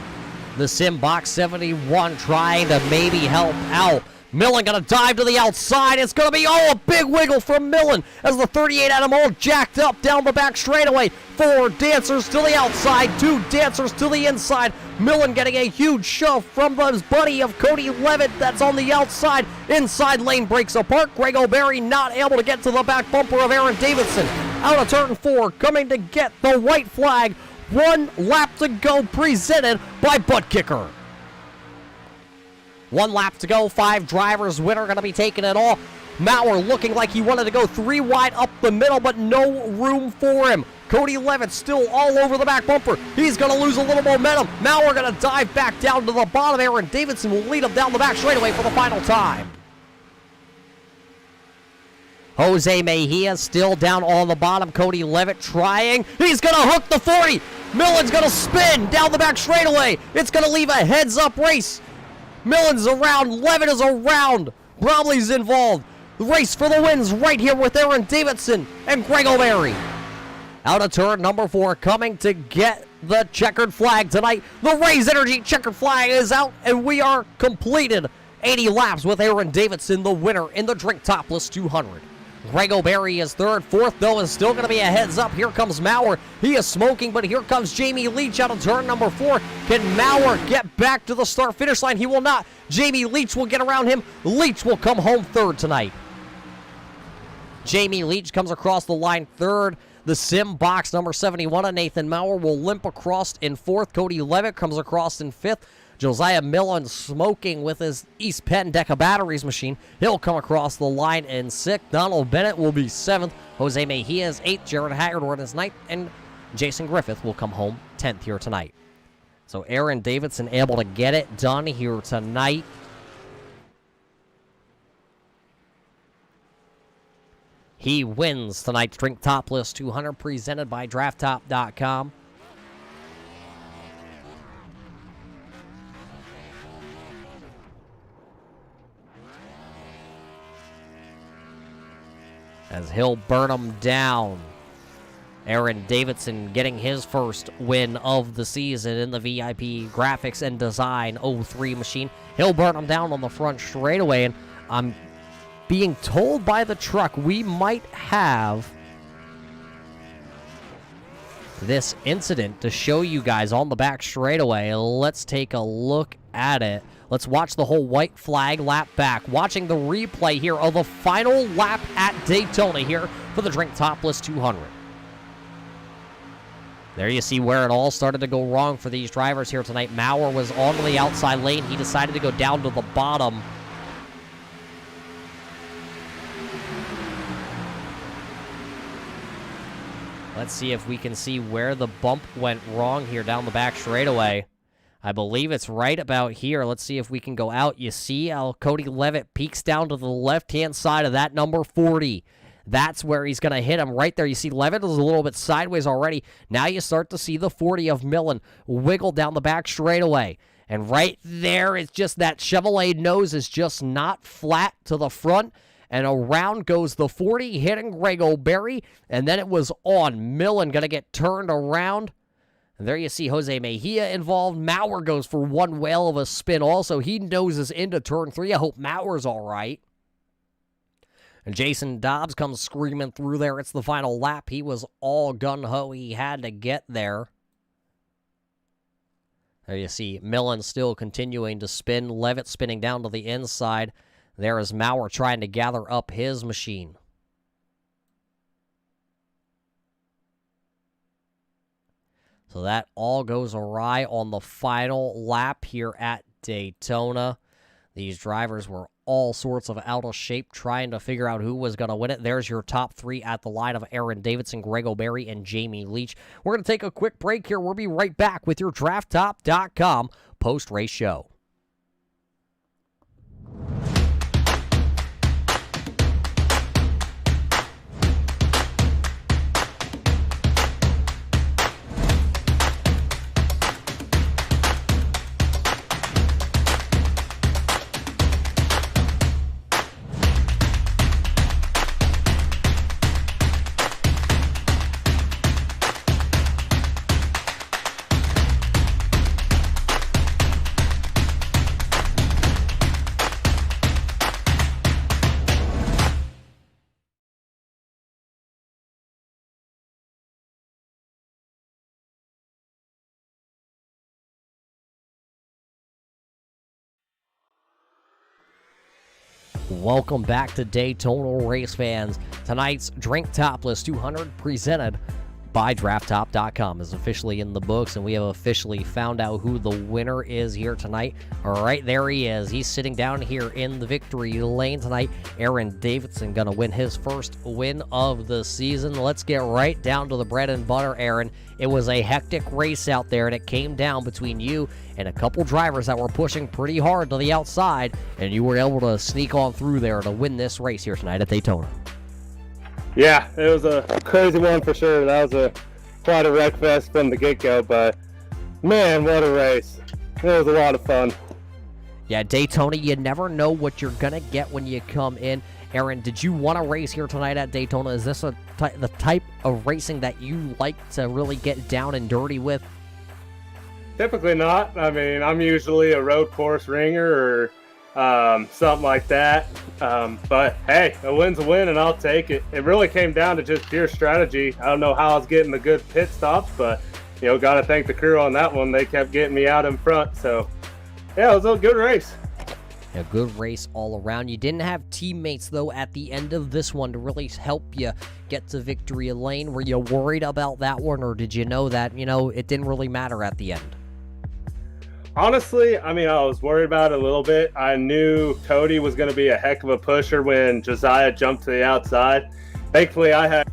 The Sim Box 71 trying to maybe help out. Millen going to dive to the outside. It's going to be, a big wiggle from Millen as the 38 Adam all jacked up down the back straightaway. 4 dancers to the outside, 2 dancers to the inside. Millen getting a huge shove from his buddy of Cody Levitt that's on the outside. Inside lane breaks apart. Greg O'Berry not able to get to the back bumper of Aaron Davidson. Out of turn 4, coming to get the white flag. 1 lap to go, presented by Butt Kicker. 1 lap to go, 5 drivers. Winner going to be taking it all. Maurer looking like he wanted to go 3 wide up the middle, but no room for him. Cody Levitt still all over the back bumper. He's going to lose a little momentum. Maurer going to dive back down to the bottom. Aaron Davidson will lead him down the back straightaway for the final time. Jose Mejia still down on the bottom. Cody Levitt trying. He's going to hook the 40. Millen's going to spin down the back straightaway. It's going to leave a heads-up race. Millen's around. Levitt is around. Bromley's involved. The race for the wins right here with Aaron Davidson and Greg O'Berry. Out of turn number 4, coming to get the checkered flag tonight. The Raise Energy checkered flag is out, and we are completed 80 laps with Aaron Davidson, the winner in the Drink Topless 200. Greg O'Berry is 3rd. 4th, though, is still going to be a heads up. Here comes Maurer. He is smoking, but here comes Jamie Leach out of turn number 4. Can Maurer get back to the start-finish line? He will not. Jamie Leach will get around him. Leach will come home 3rd tonight. Jamie Leach comes across the line 3rd. The Sim Box number 71 of Nathan Maurer will limp across in 4th. Cody Levitt comes across in 5th. Josiah Millen smoking with his East Penn Deca Batteries machine. He'll come across the line in 6th. Donald Bennett will be 7th. Jose Mejia is 8th. Jared Haggerty is 9th. And Jason Griffith will come home 10th here tonight. So Aaron Davidson able to get it done here tonight. He wins tonight's Drink Topless 200 presented by DraftTop.com. As he'll burn him down. Aaron Davidson getting his first win of the season in the VIP Graphics and Design 03 machine. He'll burn him down on the front straightaway, and I'm being told by the truck we might have this incident to show you guys on the back straightaway. Let's take a look at it. Let's watch the whole white flag lap back. Watching the replay here of the final lap at Daytona here for the Drink Topless 200. There you see where it all started to go wrong for these drivers here tonight. Maurer was on the outside lane. He decided to go down to the bottom. Let's see if we can see where the bump went wrong here down the back straightaway. I believe it's right about here. Let's see if we can go out. You see how Cody Levitt peeks down to the left-hand side of that number 40. That's where he's going to hit him right there. You see Levitt is a little bit sideways already. Now you start to see the 40 of Millen wiggle down the back straightaway. And right there, it's just that Chevrolet nose is just not flat to the front. And around goes the 40, hitting Greg O'Berry. And then it was on. Millen going to get turned around. And there you see Jose Mejia involved. Maurer goes for one whale of a spin also. He noses into turn 3. I hope Maurer's all right. And Jason Dobbs comes screaming through there. It's the final lap. He was all gung-ho. He had to get there. There you see Millen still continuing to spin. Levitt spinning down to the inside. There is Maurer trying to gather up his machine. So that all goes awry on the final lap here at Daytona. These drivers were all sorts of out of shape trying to figure out who was going to win it. There's your top 3 at the line of Aaron Davidson, Greg O'Berry, and Jamie Leach. We're going to take a quick break here. We'll be right back with your DraftTop.com post-race show. Welcome back to Daytona race fans. Tonight's Drink Topless 200 presented by DraftTop.com is officially in the books, and we have officially found out who the winner is here tonight. All right, there he is. He's sitting down here in the victory lane tonight. Aaron Davidson going to win his first win of the season. Let's get right down to the bread and butter, Aaron. It was a hectic race out there, and it came down between you and a couple drivers that were pushing pretty hard to the outside, and you were able to sneak on through there to win this race here tonight at Daytona. Yeah, it was a crazy one for sure. That was quite a wreck fest from the get-go, but man, what a race. It was a lot of fun. Yeah, Daytona, you never know what you're going to get when you come in. Aaron, did you want to race here tonight at Daytona? Is this the type of racing that you like to really get down and dirty with? Typically not. I mean, I'm usually a road course ringer or something like that. But hey, a win's a win, and I'll take it. It really came down to just pure strategy. I don't know how I was getting the good pit stops, but got to thank the crew on that one. They kept getting me out in front. So yeah, it was a good race. A good race all around. You didn't have teammates, though, at the end of this one to really help you get to victory lane. Were you worried about that one, or did you know that, it didn't really matter at the end? Honestly, I was worried about it a little bit. I knew Cody was going to be a heck of a pusher when Josiah jumped to the outside. Thankfully, I had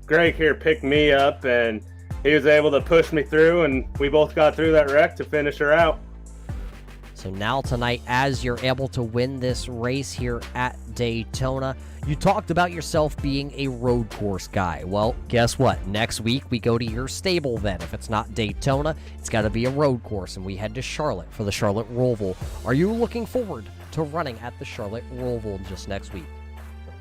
Greg here pick me up, and he was able to push me through, and we both got through that wreck to finish her out. So now tonight, as you're able to win this race here at Daytona, you talked about yourself being a road course guy. Well, guess what? Next week, we go to your stable then. If it's not Daytona, it's got to be a road course, and we head to Charlotte for the Charlotte Roval. Are you looking forward to running at the Charlotte Roval just next week?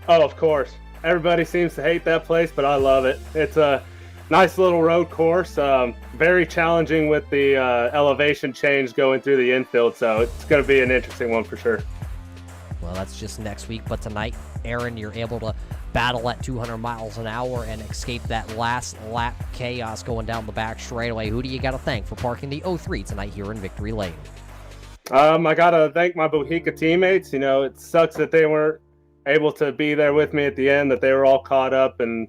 Oh, of course. Everybody seems to hate that place, but I love it. It's a nice little road course. Very challenging with the elevation change going through the infield, so it's going to be an interesting one for sure. Well, that's just next week, but tonight, Aaron, you're able to battle at 200 miles an hour and escape that last lap chaos going down the back straightaway. Who do you got to thank for parking the 03 tonight here in Victory Lane? I got to thank my Bohica teammates. It sucks that they weren't able to be there with me at the end, that they were all caught up in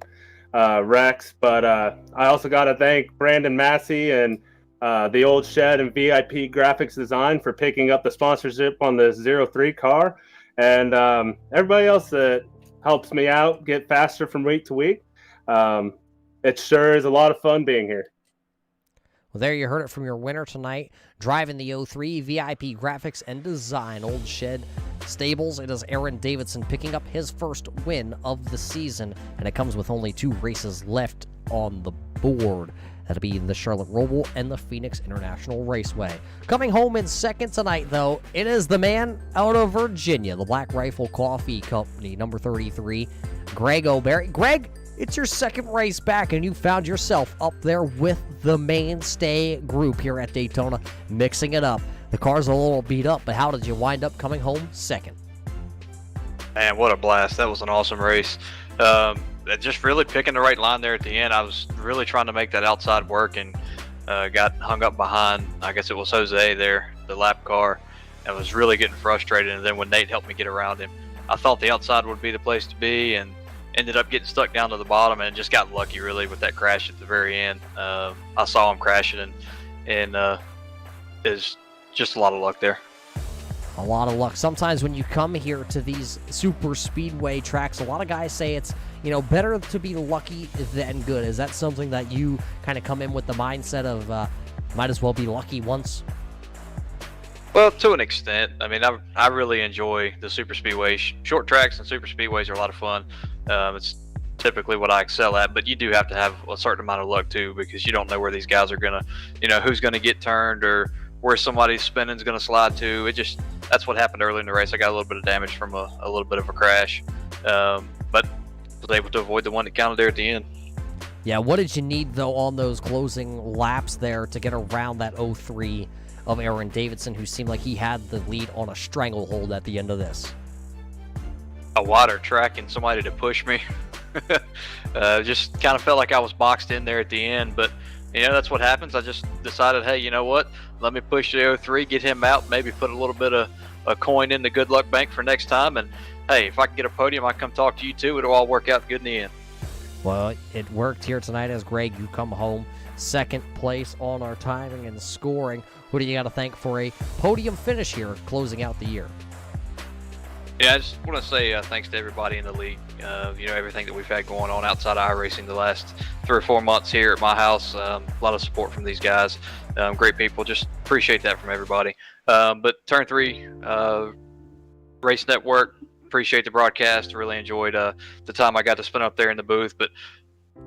wrecks, but I also got to thank Brandon Massey and the Old Shed and VIP Graphics Design for picking up the sponsorship on the 03 car, and everybody else that helps me out get faster from week to week. It sure is a lot of fun being here. Well, there you heard it from your winner tonight, driving the 03 VIP Graphics and Design Old Shed Stables. It is Aaron Davidson picking up his first win of the season, and it comes with only 2 races left on the board. That'll be the Charlotte Roval and the Phoenix International Raceway. Coming home in second tonight, though, it is the man out of Virginia, the Black Rifle Coffee Company, number 33, Greg O'Berry. Greg, it's your second race back, and you found yourself up there with the mainstay group here at Daytona, mixing it up. The car's a little beat up, but how did you wind up coming home second? Man, what a blast. That was an awesome race. Just really picking the right line there at the end. I was really trying to make that outside work and got hung up behind, I guess it was Jose there, the lap car, and was really getting frustrated. And then when Nate helped me get around him, I thought the outside would be the place to be, and ended up getting stuck down to the bottom and just got lucky really with that crash at the very end. I saw him crashing, and is just a lot of luck there. A lot of luck. Sometimes when you come here to these super speedway tracks, a lot of guys say it's, better to be lucky than good. Is that something that you kind of come in with the mindset of might as well be lucky once? Well, to an extent. I really enjoy the super speedway. Short tracks and super speedways are a lot of fun. It's typically what I excel at, but you do have to have a certain amount of luck too, because you don't know where these guys are gonna, who's gonna get turned or where somebody's spinning is gonna slide to. That's what happened early in the race. I got a little bit of damage from a little bit of a crash, but was able to avoid the one that counted there at the end. Yeah, what did you need though on those closing laps there to get around that 03 of Aaron Davidson, who seemed like he had the lead on a stranglehold at the end of this? A wider track and somebody to push me. Just kind of felt like I was boxed in there at the end, but that's what happens. I just decided, hey, you know what? Let me push the 03, get him out, maybe put a little bit of a coin in the good luck bank for next time. And hey, if I can get a podium, I come talk to you too. It'll all work out good in the end. Well, it worked here tonight as Greg, you come home second place on our timing and scoring. Who do you got to thank for a podium finish here closing out the year? Yeah, I just want to say thanks to everybody in the league. Everything that we've had going on outside of iRacing the last 3 or 4 months here at my house. A lot of support from these guys. Great people. Just appreciate that from everybody. But Turn 3 Race Network, appreciate the broadcast. Really enjoyed the time I got to spend up there in the booth. But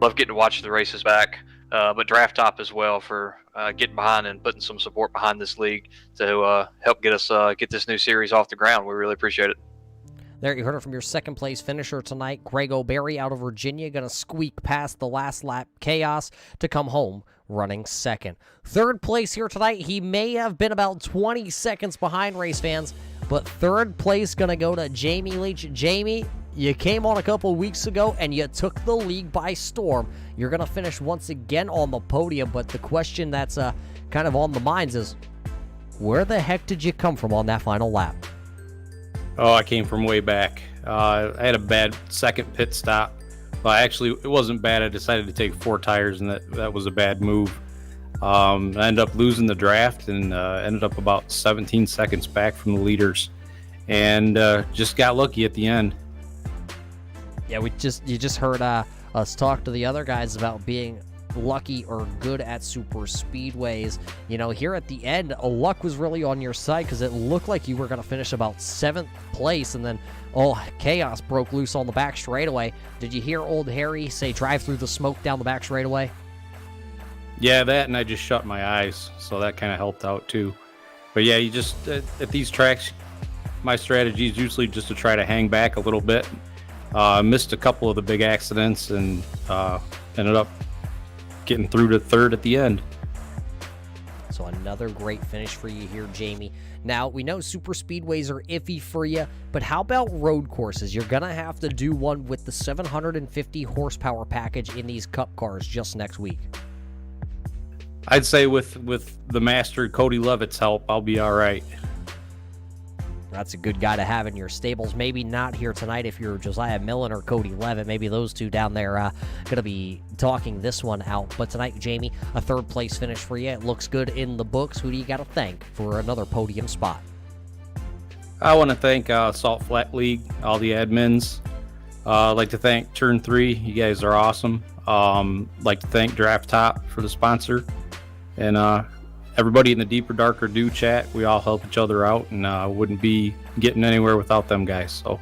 love getting to watch the races back. But Draft Top as well for getting behind and putting some support behind this league to help get us get this new series off the ground. We really appreciate it. There you heard it from your second place finisher tonight, Greg O'Berry out of Virginia, going to squeak past the last lap chaos to come home running second. Third place here tonight, he may have been about 20 seconds behind, race fans, but third place going to go to Jamie Leach. Jamie, you came on a couple weeks ago and you took the league by storm. You're going to finish once again on the podium, but the question that's kind of on the minds is, where the heck did you come from on that final lap? Oh, I came from way back. I had a bad second pit stop. Well, actually, it wasn't bad. I decided to take 4 tires, and that was a bad move. I ended up losing the draft and ended up about 17 seconds back from the leaders, and just got lucky at the end. Yeah, you just heard us talk to the other guys about being lucky or good at super speedways. Here at the end, luck was really on your side because it looked like you were going to finish about 7th place, and then chaos broke loose on the back straightaway. Did you hear old Harry say drive through the smoke down the back straightaway? Yeah, that, and I just shut my eyes, so that kind of helped out too. But yeah, you just at these tracks, my strategy is usually just to try to hang back a little bit. Missed a couple of the big accidents and ended up getting through to third at the end. So another great finish for you here, Jamie. Now, we know super speedways are iffy for you, but how about road courses? You're going to have to do one with the 750 horsepower package in these Cup cars just next week. I'd say with the master Cody Levitt's help, I'll be all right. That's a good guy to have in your stables. Maybe not here tonight if you're Josiah Millen or Cody Levitt. Maybe those two down there going to be talking this one out. But tonight, Jamie, a third place finish for you. It looks good in the books. Who do you got to thank for another podium spot? I want to thank Salt Flat League, all the admins. I'd like to thank Turn 3. You guys are awesome. Like to thank Draft Top for the sponsor. And everybody in the Deeper Darker Do chat, we all help each other out, and wouldn't be getting anywhere without them guys. So,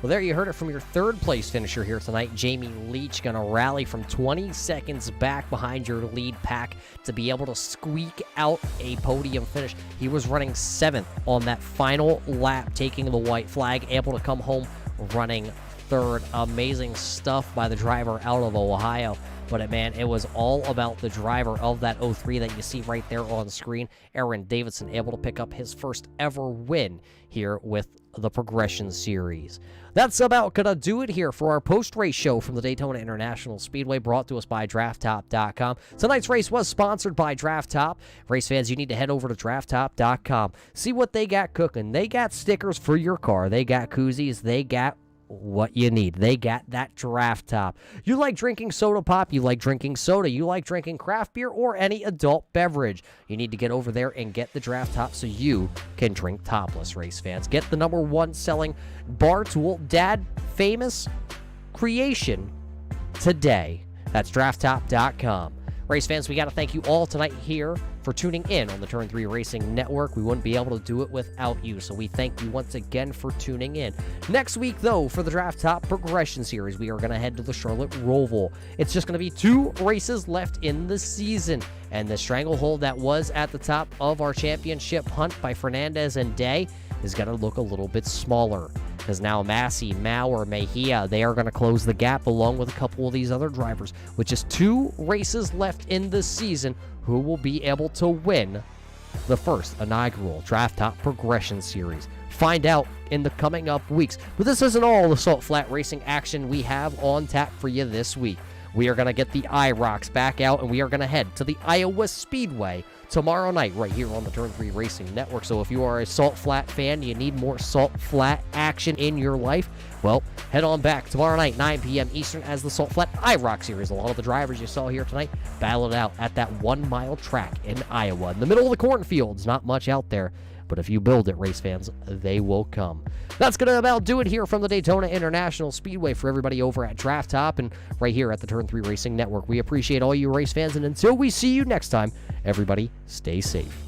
well, there you heard it from your third place finisher here tonight, Jamie Leach, going to rally from 20 seconds back behind your lead pack to be able to squeak out a podium finish. He was running 7th on that final lap, taking the white flag, able to come home running 3rd. Amazing stuff by the driver out of Ohio. But it was all about the driver of that 03 that you see right there on the screen, Aaron Davidson, able to pick up his first ever win here with the Progression Series. That's about going to do it here for our post-race show from the Daytona International Speedway, brought to us by DraftTop.com. Tonight's race was sponsored by Draft Top. Race fans, you need to head over to DraftTop.com. See what they got cooking. They got stickers for your car. They got koozies. They got what you need. They got that Draft Top. You like drinking soda pop, you like drinking soda, you like drinking craft beer or any adult beverage, you need to get over there and get the Draft Top so you can drink topless, race fans. Get the #1 selling bar tool dad famous creation today. That's drafttop.com. Race fans, we got to thank you all tonight here for tuning in on the Turn 3 Racing Network. We wouldn't be able to do it without you, so we thank you once again for tuning in. Next week, though, for the Draft Top Progression Series, we are going to head to the Charlotte Roval. It's just going to be 2 races left in the season, and the stranglehold that was at the top of our championship hunt by Fernandez and Day is going to look a little bit smaller, because now Massey, Maurer, Mejia, they are going to close the gap along with a couple of these other drivers. With just 2 races left in the season, who will be able to win the first inaugural Draft Top Progression Series? Find out in the coming up weeks. But this isn't all the Salt Flat Racing action we have on tap for you this week. we are going to get the IROCs back out, and we are going to head to the Iowa Speedway tomorrow night right here on the Turn 3 Racing Network. So if you are a Salt Flat fan, you need more Salt Flat action in your life, well, head on back tomorrow night, 9 p.m. Eastern, as the Salt Flat IROC Series. A lot of the drivers you saw here tonight battled out at that 1 mile track in Iowa. In the middle of the cornfields, not much out there, but if you build it, race fans, they will come. That's going to about do it here from the Daytona International Speedway for everybody over at Draft Top and right here at the Turn 3 Racing Network. We appreciate all you race fans, and until we see you next time, everybody stay safe.